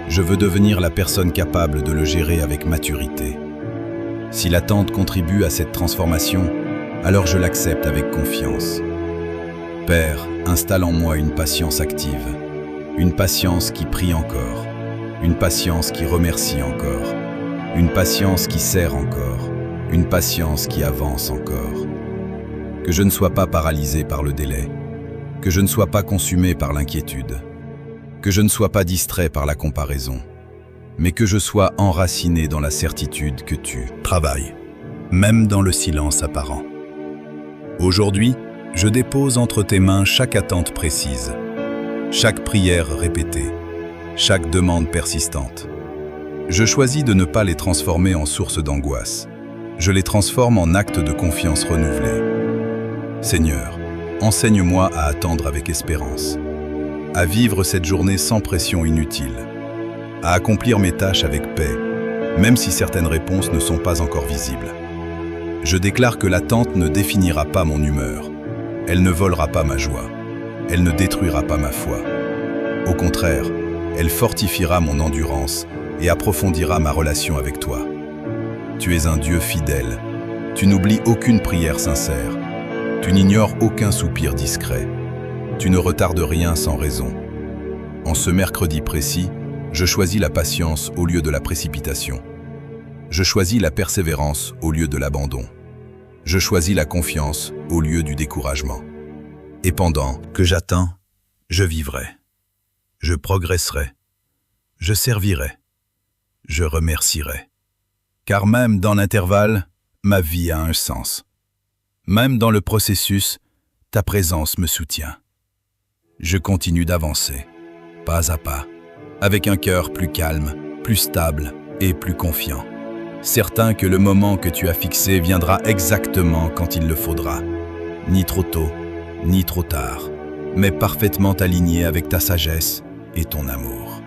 je veux devenir la personne capable de le gérer avec maturité. Si l'attente contribue à cette transformation, alors je l'accepte avec confiance. Père, installe en moi une patience active, une patience qui prie encore, une patience qui remercie encore, une patience qui sert encore, une patience qui avance encore. Que je ne sois pas paralysé par le délai, que je ne sois pas consumé par l'inquiétude, que je ne sois pas distrait par la comparaison, mais que je sois enraciné dans la certitude que tu travailles, même dans le silence apparent. Aujourd'hui, je dépose entre tes mains chaque attente précise, chaque prière répétée, chaque demande persistante. Je choisis de ne pas les transformer en source d'angoisse. Je les transforme en actes de confiance renouvelés. Seigneur, enseigne-moi à attendre avec espérance, à vivre cette journée sans pression inutile, à accomplir mes tâches avec paix, même si certaines réponses ne sont pas encore visibles. Je déclare que l'attente ne définira pas mon humeur, elle ne volera pas ma joie, elle ne détruira pas ma foi. Au contraire, elle fortifiera mon endurance et approfondira ma relation avec toi. Tu es un Dieu fidèle, tu n'oublies aucune prière sincère, tu n'ignores aucun soupir discret, tu ne retardes rien sans raison. En ce mercredi précis, je choisis la patience au lieu de la précipitation. Je choisis la persévérance au lieu de l'abandon. Je choisis la confiance au lieu du découragement. Et pendant que j'attends, je vivrai. Je progresserai. Je servirai. Je remercierai. Car même dans l'intervalle, ma vie a un sens. Même dans le processus, ta présence me soutient. Je continue d'avancer, pas à pas, avec un cœur plus calme, plus stable et plus confiant. Certain que le moment que tu as fixé viendra exactement quand il le faudra. Ni trop tôt, ni trop tard, mais parfaitement aligné avec ta sagesse et ton amour.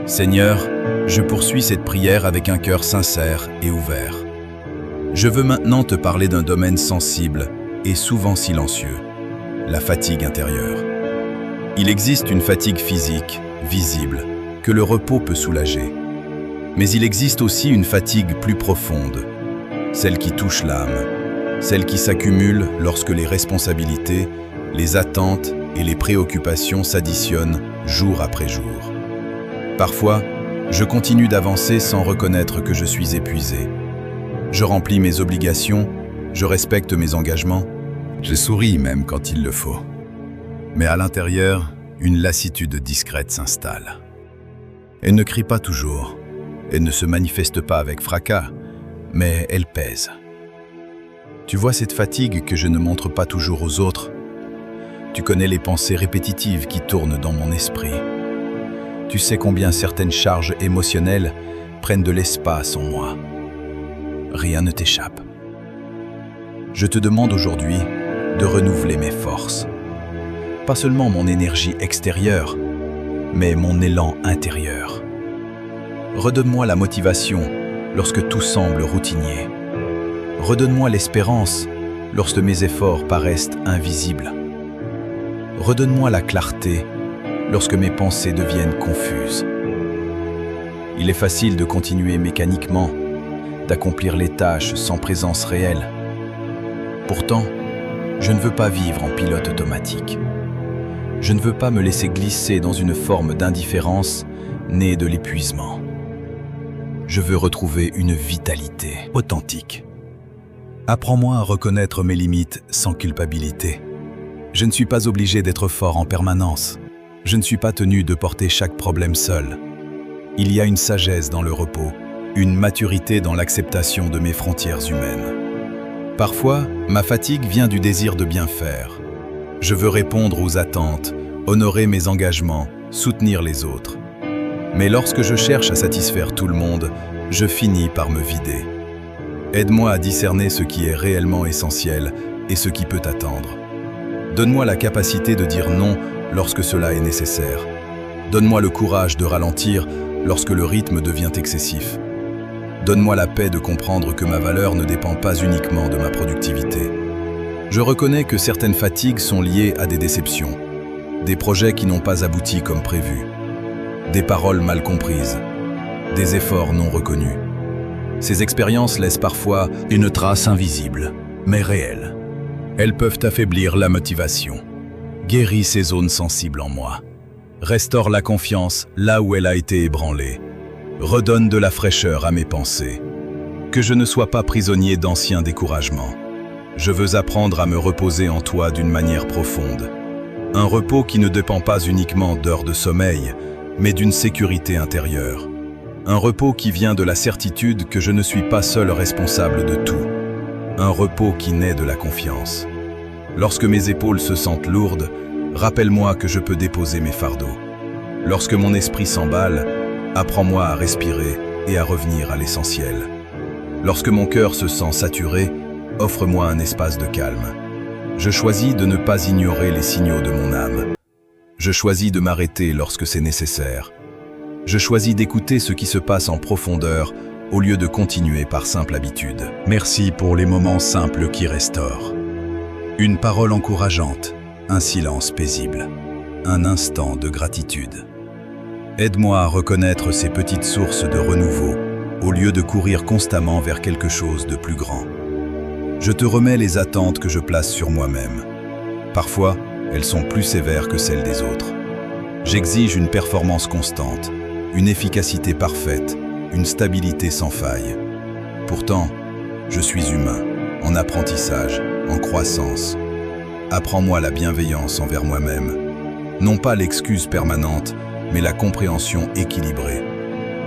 Seigneur, je poursuis cette prière avec un cœur sincère et ouvert. Je veux maintenant te parler d'un domaine sensible et souvent silencieux, la fatigue intérieure. Il existe une fatigue physique, visible, que le repos peut soulager. Mais il existe aussi une fatigue plus profonde, celle qui touche l'âme, celle qui s'accumule lorsque les responsabilités, les attentes et les préoccupations s'additionnent jour après jour. Parfois, je continue d'avancer sans reconnaître que je suis épuisé. Je remplis mes obligations, je respecte mes engagements, je souris même quand il le faut. Mais à l'intérieur, une lassitude discrète s'installe. Elle ne crie pas toujours, elle ne se manifeste pas avec fracas, mais elle pèse. Tu vois cette fatigue que je ne montre pas toujours aux autres. Tu connais les pensées répétitives qui tournent dans mon esprit. Tu sais combien certaines charges émotionnelles prennent de l'espace en moi. Rien ne t'échappe. Je te demande aujourd'hui de renouveler mes forces. Pas seulement mon énergie extérieure, mais mon élan intérieur. Redonne-moi la motivation lorsque tout semble routinier. Redonne-moi l'espérance lorsque mes efforts paraissent invisibles. Redonne-moi la clarté lorsque mes pensées deviennent confuses. Il est facile de continuer mécaniquement, d'accomplir les tâches sans présence réelle. Pourtant, je ne veux pas vivre en pilote automatique. Je ne veux pas me laisser glisser dans une forme d'indifférence née de l'épuisement. Je veux retrouver une vitalité authentique. Apprends-moi à reconnaître mes limites sans culpabilité. Je ne suis pas obligé d'être fort en permanence. Je ne suis pas tenu de porter chaque problème seul. Il y a une sagesse dans le repos, une maturité dans l'acceptation de mes frontières humaines. Parfois, ma fatigue vient du désir de bien faire. Je veux répondre aux attentes, honorer mes engagements, soutenir les autres. Mais lorsque je cherche à satisfaire tout le monde, je finis par me vider. Aide-moi à discerner ce qui est réellement essentiel et ce qui peut attendre. Donne-moi la capacité de dire non lorsque cela est nécessaire. Donne-moi le courage de ralentir lorsque le rythme devient excessif. Donne-moi la paix de comprendre que ma valeur ne dépend pas uniquement de ma productivité. Je reconnais que certaines fatigues sont liées à des déceptions, des projets qui n'ont pas abouti comme prévu, des paroles mal comprises, des efforts non reconnus. Ces expériences laissent parfois une trace invisible, mais réelle. Elles peuvent affaiblir la motivation, guérir ces zones sensibles en moi, restaure la confiance là où elle a été ébranlée, redonne de la fraîcheur à mes pensées. Que je ne sois pas prisonnier d'anciens découragements. Je veux apprendre à me reposer en toi d'une manière profonde. Un repos qui ne dépend pas uniquement d'heures de sommeil, mais d'une sécurité intérieure. Un repos qui vient de la certitude que je ne suis pas seul responsable de tout. Un repos qui naît de la confiance. Lorsque mes épaules se sentent lourdes, rappelle-moi que je peux déposer mes fardeaux. Lorsque mon esprit s'emballe, apprends-moi à respirer et à revenir à l'essentiel. Lorsque mon cœur se sent saturé, offre-moi un espace de calme. Je choisis de ne pas ignorer les signaux de mon âme. Je choisis de m'arrêter lorsque c'est nécessaire. Je choisis d'écouter ce qui se passe en profondeur au lieu de continuer par simple habitude. Merci pour les moments simples qui restaurent. Une parole encourageante, un silence paisible, un instant de gratitude. Aide-moi à reconnaître ces petites sources de renouveau au lieu de courir constamment vers quelque chose de plus grand. Je te remets les attentes que je place sur moi-même. Parfois, elles sont plus sévères que celles des autres. J'exige une performance constante, une efficacité parfaite, une stabilité sans faille. Pourtant, je suis humain, en apprentissage, en croissance. Apprends-moi la bienveillance envers moi-même. Non pas l'excuse permanente, mais la compréhension équilibrée.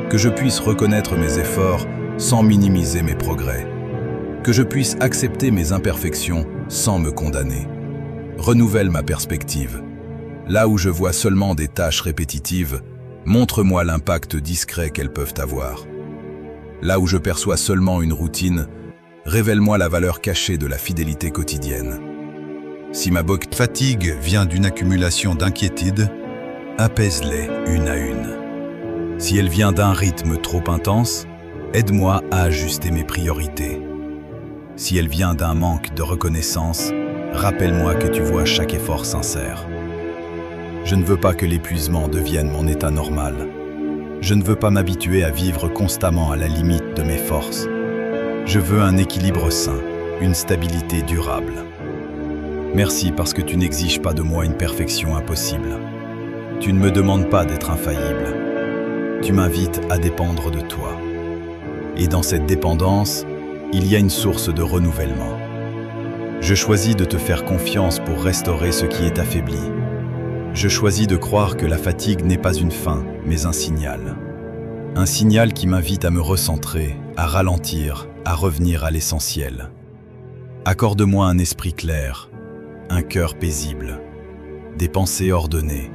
Que je puisse reconnaître mes efforts sans minimiser mes progrès. Que je puisse accepter mes imperfections sans me condamner. Renouvelle ma perspective. Là où je vois seulement des tâches répétitives, montre-moi l'impact discret qu'elles peuvent avoir. Là où je perçois seulement une routine, révèle-moi la valeur cachée de la fidélité quotidienne. Si ma fatigue vient d'une accumulation d'inquiétudes, apaise-les une à une. Si elle vient d'un rythme trop intense, aide-moi à ajuster mes priorités. Si elle vient d'un manque de reconnaissance, rappelle-moi que tu vois chaque effort sincère. Je ne veux pas que l'épuisement devienne mon état normal. Je ne veux pas m'habituer à vivre constamment à la limite de mes forces. Je veux un équilibre sain, une stabilité durable. Merci parce que tu n'exiges pas de moi une perfection impossible. Tu ne me demandes pas d'être infaillible. Tu m'invites à dépendre de toi. Et dans cette dépendance, il y a une source de renouvellement. Je choisis de te faire confiance pour restaurer ce qui est affaibli. Je choisis de croire que la fatigue n'est pas une fin, mais un signal. Un signal qui m'invite à me recentrer, à ralentir, à revenir à l'essentiel. Accorde-moi un esprit clair, un cœur paisible, des pensées ordonnées,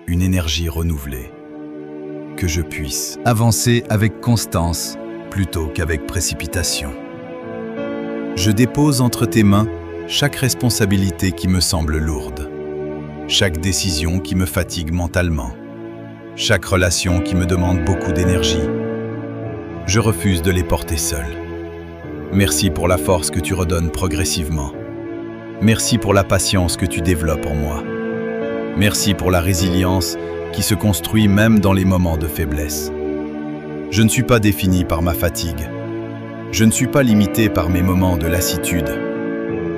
une énergie renouvelée. Que je puisse avancer avec constance plutôt qu'avec précipitation. Je dépose entre tes mains chaque responsabilité qui me semble lourde, chaque décision qui me fatigue mentalement, chaque relation qui me demande beaucoup d'énergie. Je refuse de les porter seul. Merci pour la force que tu redonnes progressivement. Merci pour la patience que tu développes en moi. Merci pour la résilience qui se construit même dans les moments de faiblesse. Je ne suis pas défini par ma fatigue. Je ne suis pas limité par mes moments de lassitude.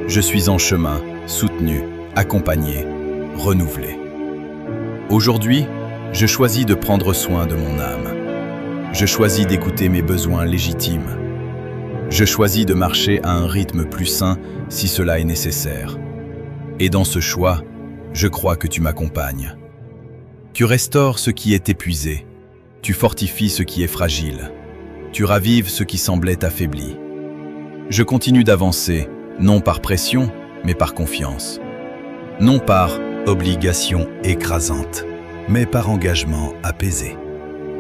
Je suis en chemin, soutenu, accompagné, renouvelé. Aujourd'hui, je choisis de prendre soin de mon âme. Je choisis d'écouter mes besoins légitimes. Je choisis de marcher à un rythme plus sain si cela est nécessaire. Et dans ce choix, je crois que tu m'accompagnes. Tu restaures ce qui est épuisé. Tu fortifies ce qui est fragile. Tu ravives ce qui semblait affaibli. Je continue d'avancer, non par pression, mais par confiance. Non par obligation écrasante, mais par engagement apaisé.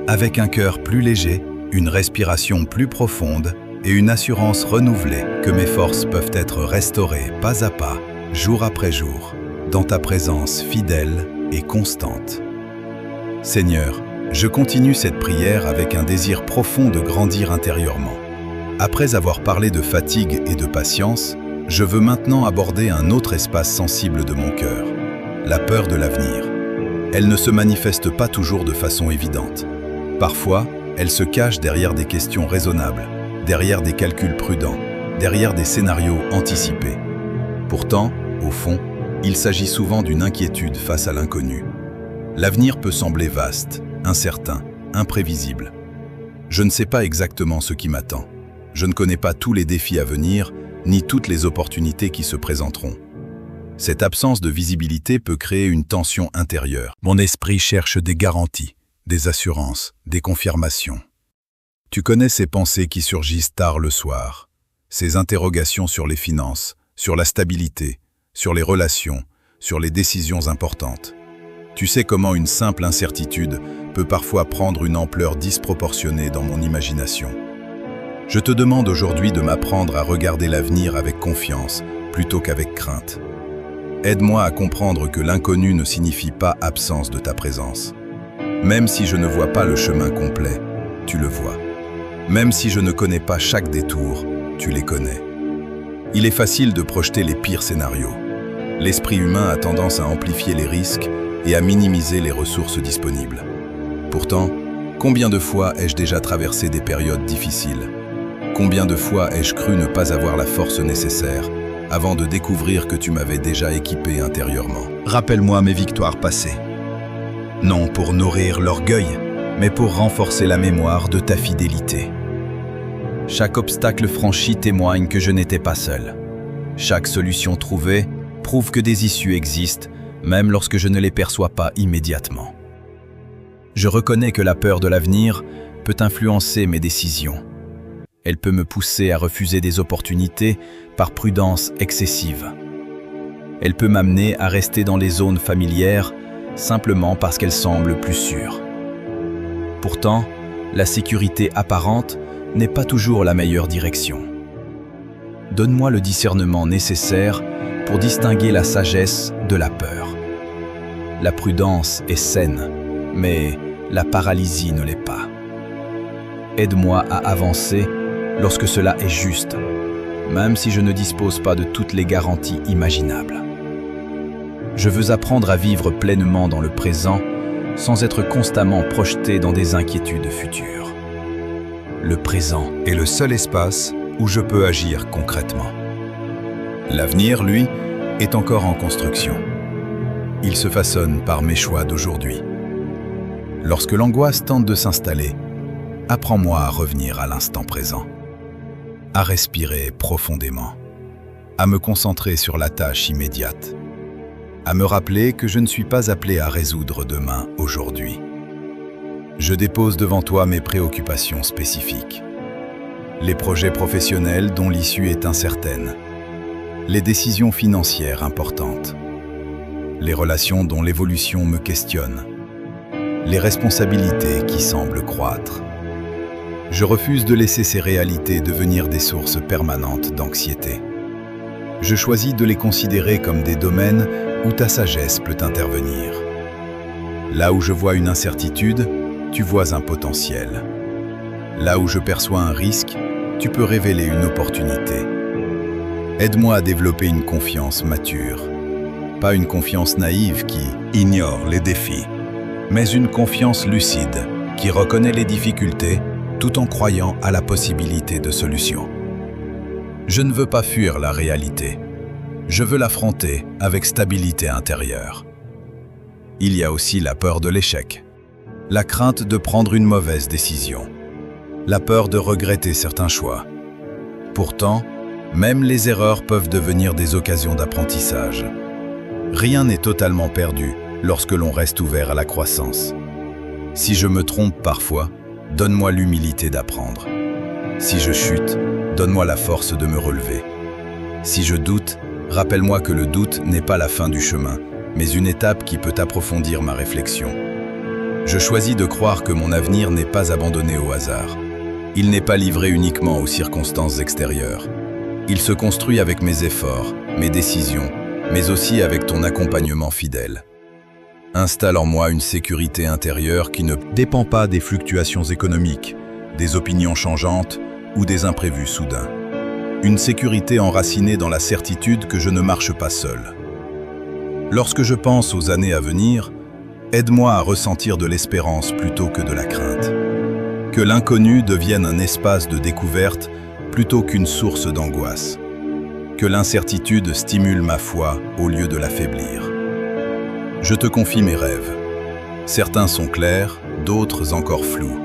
Avec un cœur plus léger, une respiration plus profonde et une assurance renouvelée que mes forces peuvent être restaurées pas à pas, jour après jour, dans ta présence fidèle et constante. Seigneur, je continue cette prière avec un désir profond de grandir intérieurement. Après avoir parlé de fatigue et de patience, Je veux maintenant aborder un autre espace sensible de mon cœur, la peur de l'avenir. Elle ne se manifeste pas toujours de façon évidente. Parfois, elle se cache derrière des questions raisonnables, derrière des calculs prudents, derrière des scénarios anticipés. Pourtant, au fond, il s'agit souvent d'une inquiétude face à l'inconnu. L'avenir peut sembler vaste, incertain, imprévisible. Je ne sais pas exactement ce qui m'attend. Je ne connais pas tous les défis à venir, ni toutes les opportunités qui se présenteront. Cette absence de visibilité peut créer une tension intérieure. Mon esprit cherche des garanties, des assurances, des confirmations. Tu connais ces pensées qui surgissent tard le soir, ces interrogations sur les finances, sur la stabilité, sur les relations, sur les décisions importantes. Tu sais comment une simple incertitude peut parfois prendre une ampleur disproportionnée dans mon imagination. Je te demande aujourd'hui de m'apprendre à regarder l'avenir avec confiance plutôt qu'avec crainte. Aide-moi à comprendre que l'inconnu ne signifie pas absence de ta présence. Même si je ne vois pas le chemin complet, tu le vois. Même si je ne connais pas chaque détour, tu les connais. Il est facile de projeter les pires scénarios. L'esprit humain a tendance à amplifier les risques et à minimiser les ressources disponibles. Pourtant, combien de fois ai-je déjà traversé des périodes difficiles? Combien de fois ai-je cru ne pas avoir la force nécessaire avant de découvrir que tu m'avais déjà équipé intérieurement? Rappelle-moi mes victoires passées. Non pour nourrir l'orgueil, mais pour renforcer la mémoire de ta fidélité. Chaque obstacle franchi témoigne que je n'étais pas seul. Chaque solution trouvée prouve que des issues existent, même lorsque je ne les perçois pas immédiatement. Je reconnais que la peur de l'avenir peut influencer mes décisions. Elle peut me pousser à refuser des opportunités par prudence excessive. Elle peut m'amener à rester dans les zones familières simplement parce qu'elles semblent plus sûres. Pourtant, la sécurité apparente n'est pas toujours la meilleure direction. Donne-moi le discernement nécessaire pour distinguer la sagesse de la peur. La prudence est saine, mais la paralysie ne l'est pas. Aide-moi à avancer lorsque cela est juste, même si je ne dispose pas de toutes les garanties imaginables. Je veux apprendre à vivre pleinement dans le présent sans être constamment projeté dans des inquiétudes futures. Le présent est le seul espace où je peux agir concrètement. L'avenir, lui, est encore en construction. Il se façonne par mes choix d'aujourd'hui. Lorsque l'angoisse tente de s'installer, apprends-moi à revenir à l'instant présent, à respirer profondément, à me concentrer sur la tâche immédiate, à me rappeler que je ne suis pas appelé à résoudre demain, aujourd'hui. Je dépose devant toi mes préoccupations spécifiques, les projets professionnels dont l'issue est incertaine, les décisions financières importantes, les relations dont l'évolution me questionne, les responsabilités qui semblent croître. Je refuse de laisser ces réalités devenir des sources permanentes d'anxiété. Je choisis de les considérer comme des domaines où ta sagesse peut intervenir. Là où je vois une incertitude, tu vois un potentiel. Là où je perçois un risque, tu peux révéler une opportunité. Aide-moi à développer une confiance mature. Pas une confiance naïve qui ignore les défis, mais une confiance lucide qui reconnaît les difficultés tout en croyant à la possibilité de solutions. Je ne veux pas fuir la réalité. Je veux l'affronter avec stabilité intérieure. Il y a aussi la peur de l'échec, la crainte de prendre une mauvaise décision, la peur de regretter certains choix. Pourtant, même les erreurs peuvent devenir des occasions d'apprentissage. Rien n'est totalement perdu lorsque l'on reste ouvert à la croissance. Si je me trompe parfois, donne-moi l'humilité d'apprendre. Si je chute, donne-moi la force de me relever. Si je doute, rappelle-moi que le doute n'est pas la fin du chemin, mais une étape qui peut approfondir ma réflexion. Je choisis de croire que mon avenir n'est pas abandonné au hasard. Il n'est pas livré uniquement aux circonstances extérieures. Il se construit avec mes efforts, mes décisions, mais aussi avec ton accompagnement fidèle. Installe en moi une sécurité intérieure qui ne dépend pas des fluctuations économiques, des opinions changeantes ou des imprévus soudains. Une sécurité enracinée dans la certitude que je ne marche pas seul. Lorsque je pense aux années à venir, aide-moi à ressentir de l'espérance plutôt que de la crainte. Que l'inconnu devienne un espace de découverte plutôt qu'une source d'angoisse. Que l'incertitude stimule ma foi au lieu de l'affaiblir. Je te confie mes rêves. Certains sont clairs, d'autres encore flous.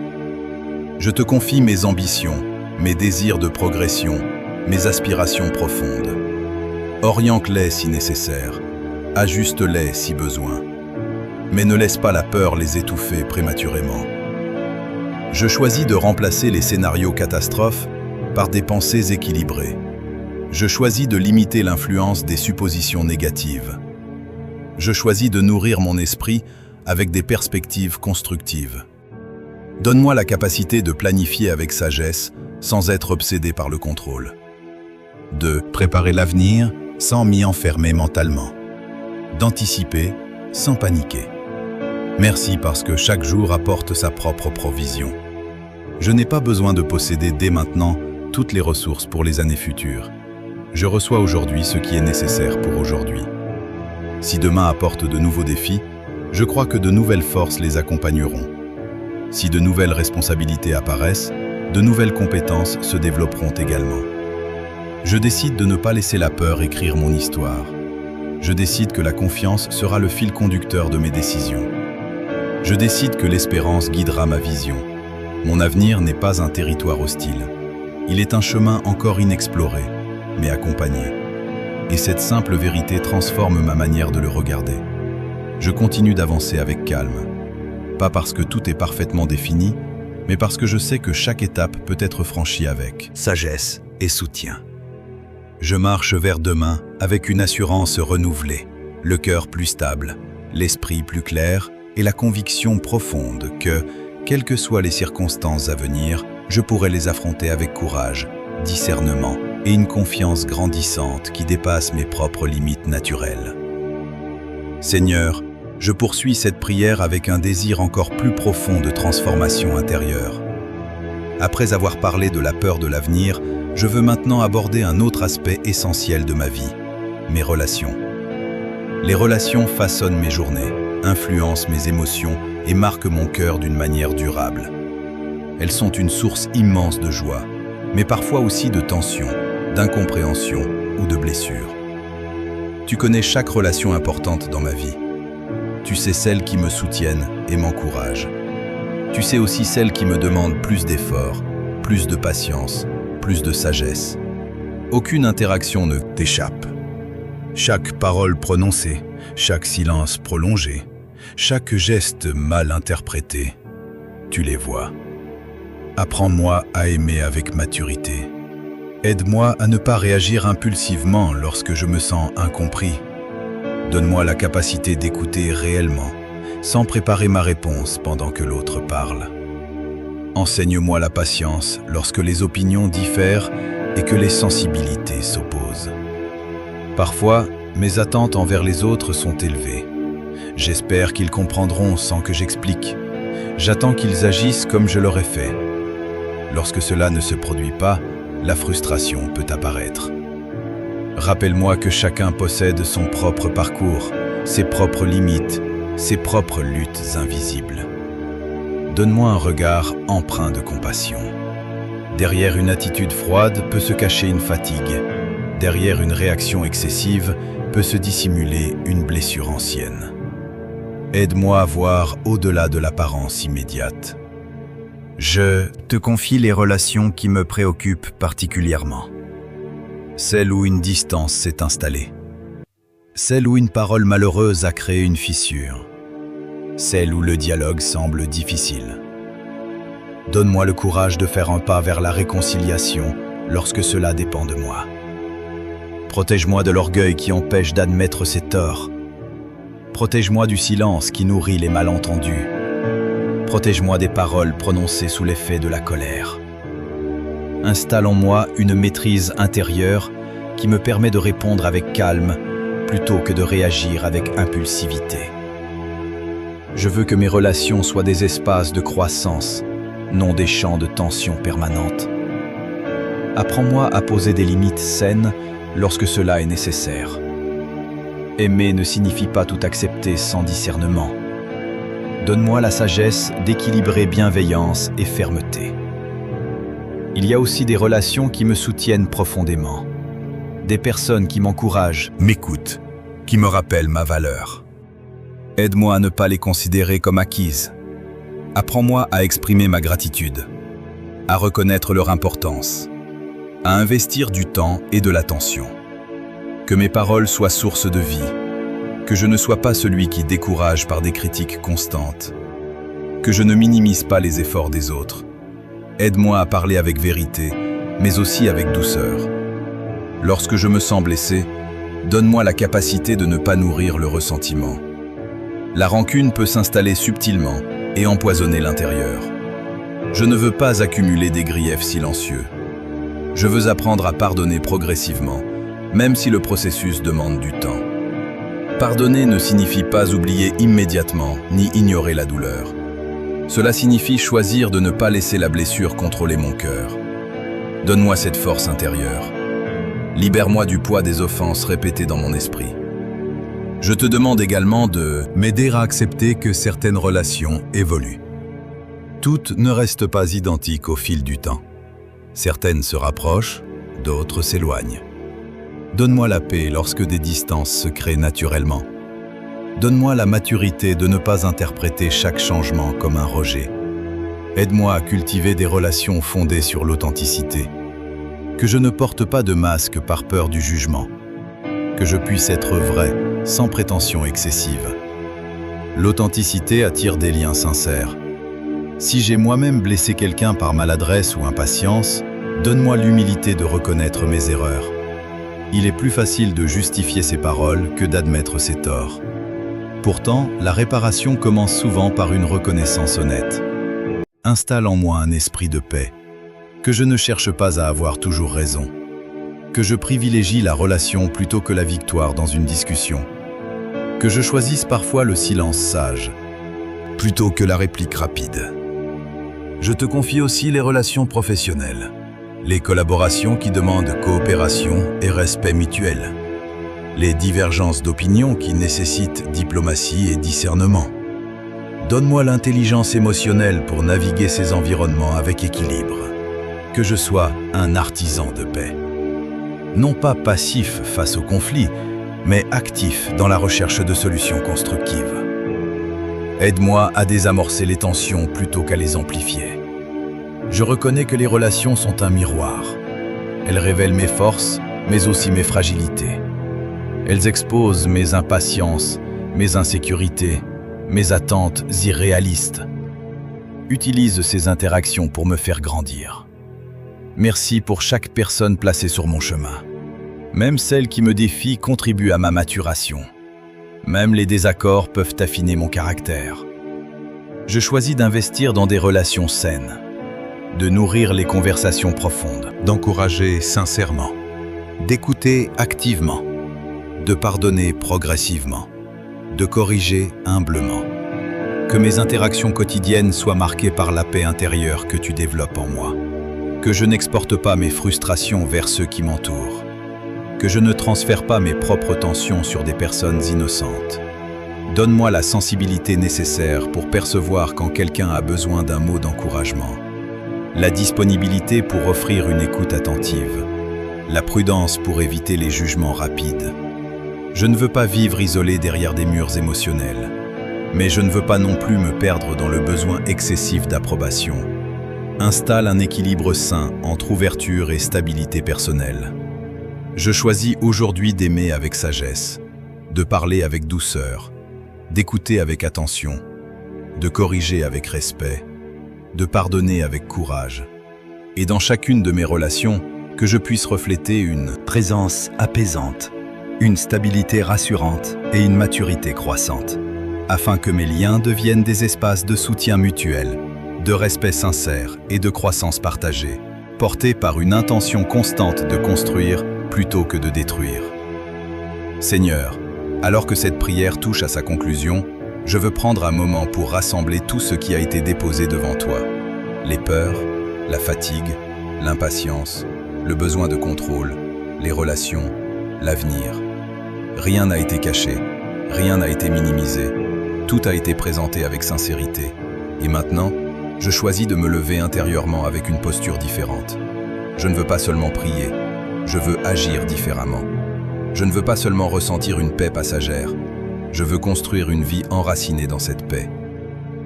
Je te confie mes ambitions, mes désirs de progression, mes aspirations profondes. Oriente-les si nécessaire, ajuste-les si besoin. Mais ne laisse pas la peur les étouffer prématurément. Je choisis de remplacer les scénarios catastrophes par des pensées équilibrées. Je choisis de limiter l'influence des suppositions négatives. Je choisis de nourrir mon esprit avec des perspectives constructives. Donne-moi la capacité de planifier avec sagesse sans être obsédé par le contrôle. De préparer l'avenir sans m'y enfermer mentalement. D'anticiper sans paniquer. Merci parce que chaque jour apporte sa propre provision. Je n'ai pas besoin de posséder dès maintenant toutes les ressources pour les années futures. Je reçois aujourd'hui ce qui est nécessaire pour aujourd'hui. Si demain apporte de nouveaux défis, je crois que de nouvelles forces les accompagneront. Si de nouvelles responsabilités apparaissent, de nouvelles compétences se développeront également. Je décide de ne pas laisser la peur écrire mon histoire. Je décide que la confiance sera le fil conducteur de mes décisions. Je décide que l'espérance guidera ma vision. Mon avenir n'est pas un territoire hostile. Il est un chemin encore inexploré, mais accompagné. Et cette simple vérité transforme ma manière de le regarder. Je continue d'avancer avec calme. Pas parce que tout est parfaitement défini, mais parce que je sais que chaque étape peut être franchie avec sagesse et soutien. Je marche vers demain avec une assurance renouvelée, le cœur plus stable, l'esprit plus clair et la conviction profonde que, quelles que soient les circonstances à venir, je pourrai les affronter avec courage, discernement et une confiance grandissante qui dépasse mes propres limites naturelles. Seigneur, je poursuis cette prière avec un désir encore plus profond de transformation intérieure. Après avoir parlé de la peur de l'avenir, je veux maintenant aborder un autre aspect essentiel de ma vie, mes relations. Les relations façonnent mes journées, influencent mes émotions et marquent mon cœur d'une manière durable. Elles sont une source immense de joie, mais parfois aussi de tension, d'incompréhension ou de blessures. Tu connais chaque relation importante dans ma vie. Tu sais celles qui me soutiennent et m'encouragent. Tu sais aussi celles qui me demandent plus d'efforts, plus de patience, plus de sagesse. Aucune interaction ne t'échappe. Chaque parole prononcée, chaque silence prolongé, chaque geste mal interprété, tu les vois. Apprends-moi à aimer avec maturité. Aide-moi à ne pas réagir impulsivement lorsque je me sens incompris. Donne-moi la capacité d'écouter réellement, sans préparer ma réponse pendant que l'autre parle. Enseigne-moi la patience lorsque les opinions diffèrent et que les sensibilités s'opposent. Parfois, mes attentes envers les autres sont élevées. J'espère qu'ils comprendront sans que j'explique. J'attends qu'ils agissent comme je l'aurais fait. Lorsque cela ne se produit pas, la frustration peut apparaître. Rappelle-moi que chacun possède son propre parcours, ses propres limites, ses propres luttes invisibles. Donne-moi un regard empreint de compassion. Derrière une attitude froide peut se cacher une fatigue. Derrière une réaction excessive peut se dissimuler une blessure ancienne. Aide-moi à voir au-delà de l'apparence immédiate. Je te confie les relations qui me préoccupent particulièrement. Celles où une distance s'est installée. Celles où une parole malheureuse a créé une fissure. Celles où le dialogue semble difficile. Donne-moi le courage de faire un pas vers la réconciliation lorsque cela dépend de moi. Protège-moi de l'orgueil qui empêche d'admettre ses torts. Protège-moi du silence qui nourrit les malentendus. Protège-moi des paroles prononcées sous l'effet de la colère. Installe en moi une maîtrise intérieure qui me permet de répondre avec calme plutôt que de réagir avec impulsivité. Je veux que mes relations soient des espaces de croissance, non des champs de tension permanente. Apprends-moi à poser des limites saines lorsque cela est nécessaire. Aimer ne signifie pas tout accepter sans discernement. Donne-moi la sagesse d'équilibrer bienveillance et fermeté. Il y a aussi des relations qui me soutiennent profondément. Des personnes qui m'encouragent, M'écoute, qui me rappellent ma valeur. Aide-moi à ne pas les considérer comme acquises. Apprends-moi à exprimer ma gratitude, à reconnaître leur importance, à investir du temps et de l'attention. Que mes paroles soient source de vie, que je ne sois pas celui qui décourage par des critiques constantes, que je ne minimise pas les efforts des autres. Aide-moi à parler avec vérité, mais aussi avec douceur. Lorsque je me sens blessé, donne-moi la capacité de ne pas nourrir le ressentiment. La rancune peut s'installer subtilement et empoisonner l'intérieur. Je ne veux pas accumuler des griefs silencieux. Je veux apprendre à pardonner progressivement, même si le processus demande du temps. Pardonner ne signifie pas oublier immédiatement ni ignorer la douleur. Cela signifie choisir de ne pas laisser la blessure contrôler mon cœur. Donne-moi cette force intérieure. Libère-moi du poids des offenses répétées dans mon esprit. Je te demande également de m'aider à accepter que certaines relations évoluent. Toutes ne restent pas identiques au fil du temps. Certaines se rapprochent, d'autres s'éloignent. Donne-moi la paix lorsque des distances se créent naturellement. Donne-moi la maturité de ne pas interpréter chaque changement comme un rejet. Aide-moi à cultiver des relations fondées sur l'authenticité. Que je ne porte pas de masque par peur du jugement. Que je puisse être vrai, sans prétention excessive. L'authenticité attire des liens sincères. Si j'ai moi-même blessé quelqu'un par maladresse ou impatience, donne-moi l'humilité de reconnaître mes erreurs. Il est plus facile de justifier ses paroles que d'admettre ses torts. Pourtant, la réparation commence souvent par une reconnaissance honnête. Installe en moi un esprit de paix. Que je ne cherche pas à avoir toujours raison. Que je privilégie la relation plutôt que la victoire dans une discussion. Que je choisisse parfois le silence sage, plutôt que la réplique rapide. Je te confie aussi les relations professionnelles, les collaborations qui demandent coopération et respect mutuel, les divergences d'opinion qui nécessitent diplomatie et discernement. Donne-moi l'intelligence émotionnelle pour naviguer ces environnements avec équilibre. Que je sois un artisan de paix. Non pas passif face au conflit, mais actif dans la recherche de solutions constructives. Aide-moi à désamorcer les tensions plutôt qu'à les amplifier. Je reconnais que les relations sont un miroir. Elles révèlent mes forces, mais aussi mes fragilités. Elles exposent mes impatiences, mes insécurités, mes attentes irréalistes. Utilise ces interactions pour me faire grandir. Merci pour chaque personne placée sur mon chemin. Même celles qui me défient contribuent à ma maturation. Même les désaccords peuvent affiner mon caractère. Je choisis d'investir dans des relations saines, de nourrir les conversations profondes, d'encourager sincèrement, d'écouter activement, de pardonner progressivement, de corriger humblement. Que mes interactions quotidiennes soient marquées par la paix intérieure que tu développes en moi. Que je n'exporte pas mes frustrations vers ceux qui m'entourent. Que je ne transfère pas mes propres tensions sur des personnes innocentes. Donne-moi la sensibilité nécessaire pour percevoir quand quelqu'un a besoin d'un mot d'encouragement. La disponibilité pour offrir une écoute attentive. La prudence pour éviter les jugements rapides. Je ne veux pas vivre isolé derrière des murs émotionnels. Mais je ne veux pas non plus me perdre dans le besoin excessif d'approbation. Installe un équilibre sain entre ouverture et stabilité personnelle. Je choisis aujourd'hui d'aimer avec sagesse, de parler avec douceur, d'écouter avec attention, de corriger avec respect, de pardonner avec courage. Et dans chacune de mes relations, que je puisse refléter une présence apaisante, une stabilité rassurante et une maturité croissante, afin que mes liens deviennent des espaces de soutien mutuel, de respect sincère et de croissance partagée, portés par une intention constante de construire plutôt que de détruire. Seigneur, alors que cette prière touche à sa conclusion, je veux prendre un moment pour rassembler tout ce qui a été déposé devant toi. Les peurs, la fatigue, l'impatience, le besoin de contrôle, les relations, l'avenir. Rien n'a été caché, rien n'a été minimisé, tout a été présenté avec sincérité. Et maintenant, je choisis de me lever intérieurement avec une posture différente. Je ne veux pas seulement prier, je veux agir différemment. Je ne veux pas seulement ressentir une paix passagère, je veux construire une vie enracinée dans cette paix.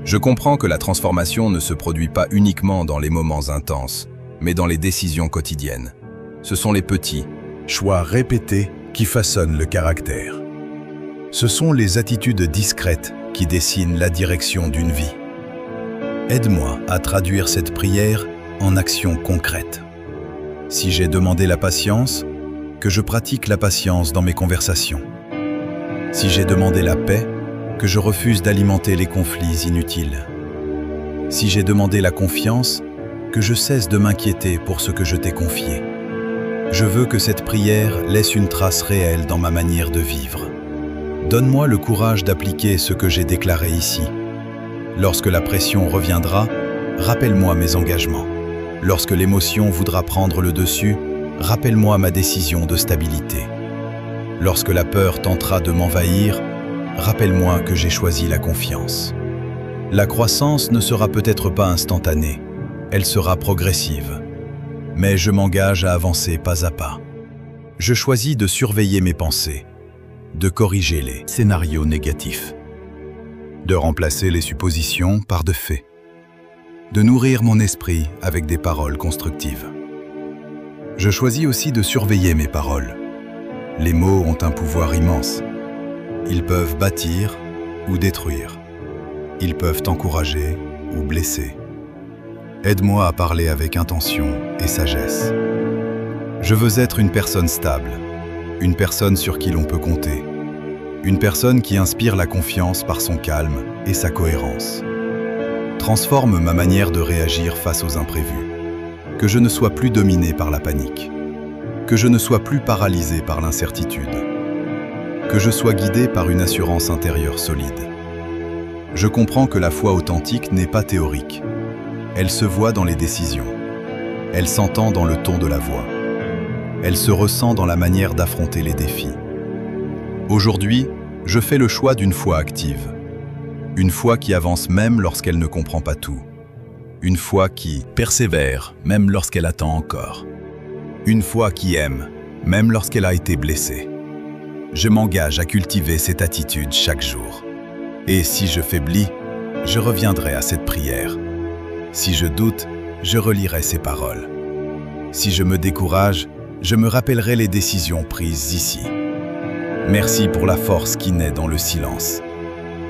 Je comprends que la transformation ne se produit pas uniquement dans les moments intenses, mais dans les décisions quotidiennes. Ce sont les petits choix répétés qui façonnent le caractère. Ce sont les attitudes discrètes qui dessinent la direction d'une vie. Aide-moi à traduire cette prière en actions concrètes. Si j'ai demandé la patience, que je pratique la patience dans mes conversations. Si j'ai demandé la paix, que je refuse d'alimenter les conflits inutiles. Si j'ai demandé la confiance, que je cesse de m'inquiéter pour ce que je t'ai confié. Je veux que cette prière laisse une trace réelle dans ma manière de vivre. Donne-moi le courage d'appliquer ce que j'ai déclaré ici. Lorsque la pression reviendra, rappelle-moi mes engagements. Lorsque l'émotion voudra prendre le dessus, rappelle-moi ma décision de stabilité. Lorsque la peur tentera de m'envahir, rappelle-moi que j'ai choisi la confiance. La croissance ne sera peut-être pas instantanée, elle sera progressive. Mais je m'engage à avancer pas à pas. Je choisis de surveiller mes pensées, de corriger les scénarios négatifs, de remplacer les suppositions par de faits, de nourrir mon esprit avec des paroles constructives. Je choisis aussi de surveiller mes paroles. Les mots ont un pouvoir immense. Ils peuvent bâtir ou détruire. Ils peuvent encourager ou blesser. Aide-moi à parler avec intention et sagesse. Je veux être une personne stable, une personne sur qui l'on peut compter, une personne qui inspire la confiance par son calme et sa cohérence. Transforme ma manière de réagir face aux imprévus, que je ne sois plus dominé par la panique, que je ne sois plus paralysé par l'incertitude, que je sois guidé par une assurance intérieure solide. Je comprends que la foi authentique n'est pas théorique. Elle se voit dans les décisions. Elle s'entend dans le ton de la voix. Elle se ressent dans la manière d'affronter les défis. Aujourd'hui, je fais le choix d'une foi active. Une foi qui avance même lorsqu'elle ne comprend pas tout. Une foi qui persévère même lorsqu'elle attend encore. Une foi qui aime même lorsqu'elle a été blessée. Je m'engage à cultiver cette attitude chaque jour. Et si je faiblis, je reviendrai à cette prière. Si je doute, je relirai ces paroles. Si je me décourage, je me rappellerai les décisions prises ici. Merci pour la force qui naît dans le silence.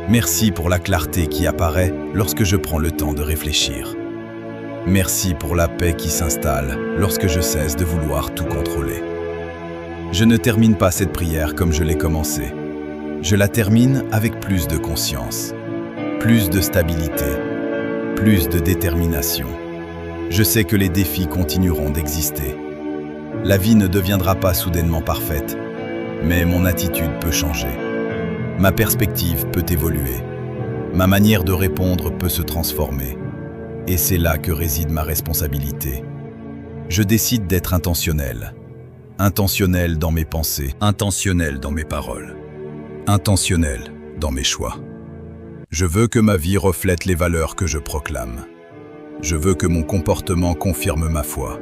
Merci pour la clarté qui apparaît lorsque je prends le temps de réfléchir. Merci pour la paix qui s'installe lorsque je cesse de vouloir tout contrôler. Je ne termine pas cette prière comme je l'ai commencée. Je la termine avec plus de conscience, plus de stabilité, plus de détermination. Je sais que les défis continueront d'exister. La vie ne deviendra pas soudainement parfaite, mais mon attitude peut changer. Ma perspective peut évoluer. Ma manière de répondre peut se transformer. Et c'est là que réside ma responsabilité. Je décide d'être intentionnel. Intentionnel dans mes pensées, intentionnel dans mes paroles, intentionnel dans mes choix. Je veux que ma vie reflète les valeurs que je proclame. Je veux que mon comportement confirme ma foi.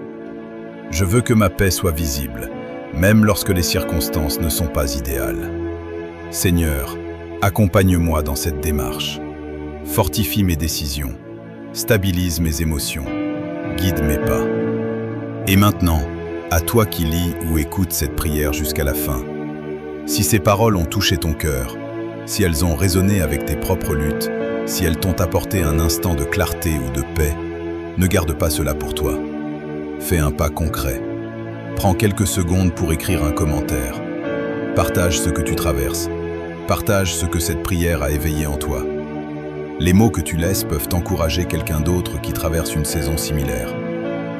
Je veux que ma paix soit visible, même lorsque les circonstances ne sont pas idéales. Seigneur, accompagne-moi dans cette démarche. Fortifie mes décisions, stabilise mes émotions, guide mes pas. Et maintenant, à toi qui lis ou écoutes cette prière jusqu'à la fin, si ces paroles ont touché ton cœur, si elles ont résonné avec tes propres luttes, si elles t'ont apporté un instant de clarté ou de paix, ne garde pas cela pour toi. Fais un pas concret. Prends quelques secondes pour écrire un commentaire. Partage ce que tu traverses. Partage ce que cette prière a éveillé en toi. Les mots que tu laisses peuvent encourager quelqu'un d'autre qui traverse une saison similaire.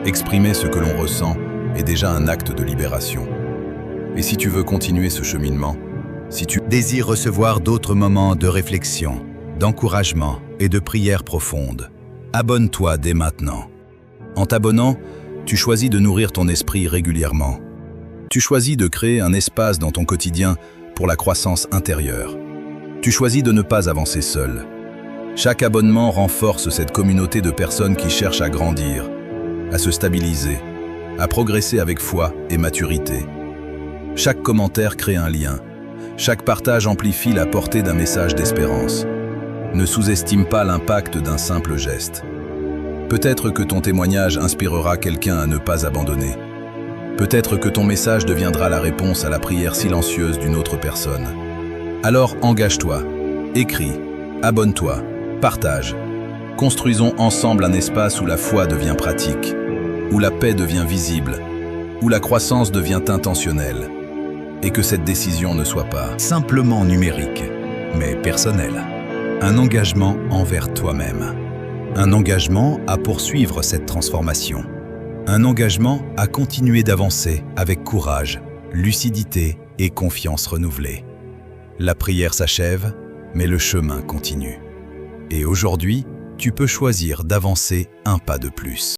Exprimer ce que l'on ressent est déjà un acte de libération. Et si tu veux continuer ce cheminement, si tu désires recevoir d'autres moments de réflexion, d'encouragement et de prière profonde, abonne-toi dès maintenant. En t'abonnant, Tu choisis de nourrir ton esprit régulièrement. Tu choisis de créer un espace dans ton quotidien pour la croissance intérieure. Tu choisis de ne pas avancer seul. Chaque abonnement renforce cette communauté de personnes qui cherchent à grandir, à se stabiliser, à progresser avec foi et maturité. Chaque commentaire crée un lien. Chaque partage amplifie la portée d'un message d'espérance. Ne sous-estime pas l'impact d'un simple geste. Peut-être que ton témoignage inspirera quelqu'un à ne pas abandonner. Peut-être que ton message deviendra la réponse à la prière silencieuse d'une autre personne. Alors engage-toi, écris, abonne-toi, partage. Construisons ensemble un espace où la foi devient pratique, où la paix devient visible, où la croissance devient intentionnelle. Et que cette décision ne soit pas Simplement numérique, mais personnel. Un engagement envers toi-même. Un engagement à poursuivre cette transformation. Un engagement à continuer d'avancer avec courage, lucidité et confiance renouvelée. La prière s'achève, mais le chemin continue. Et aujourd'hui, tu peux choisir d'avancer un pas de plus.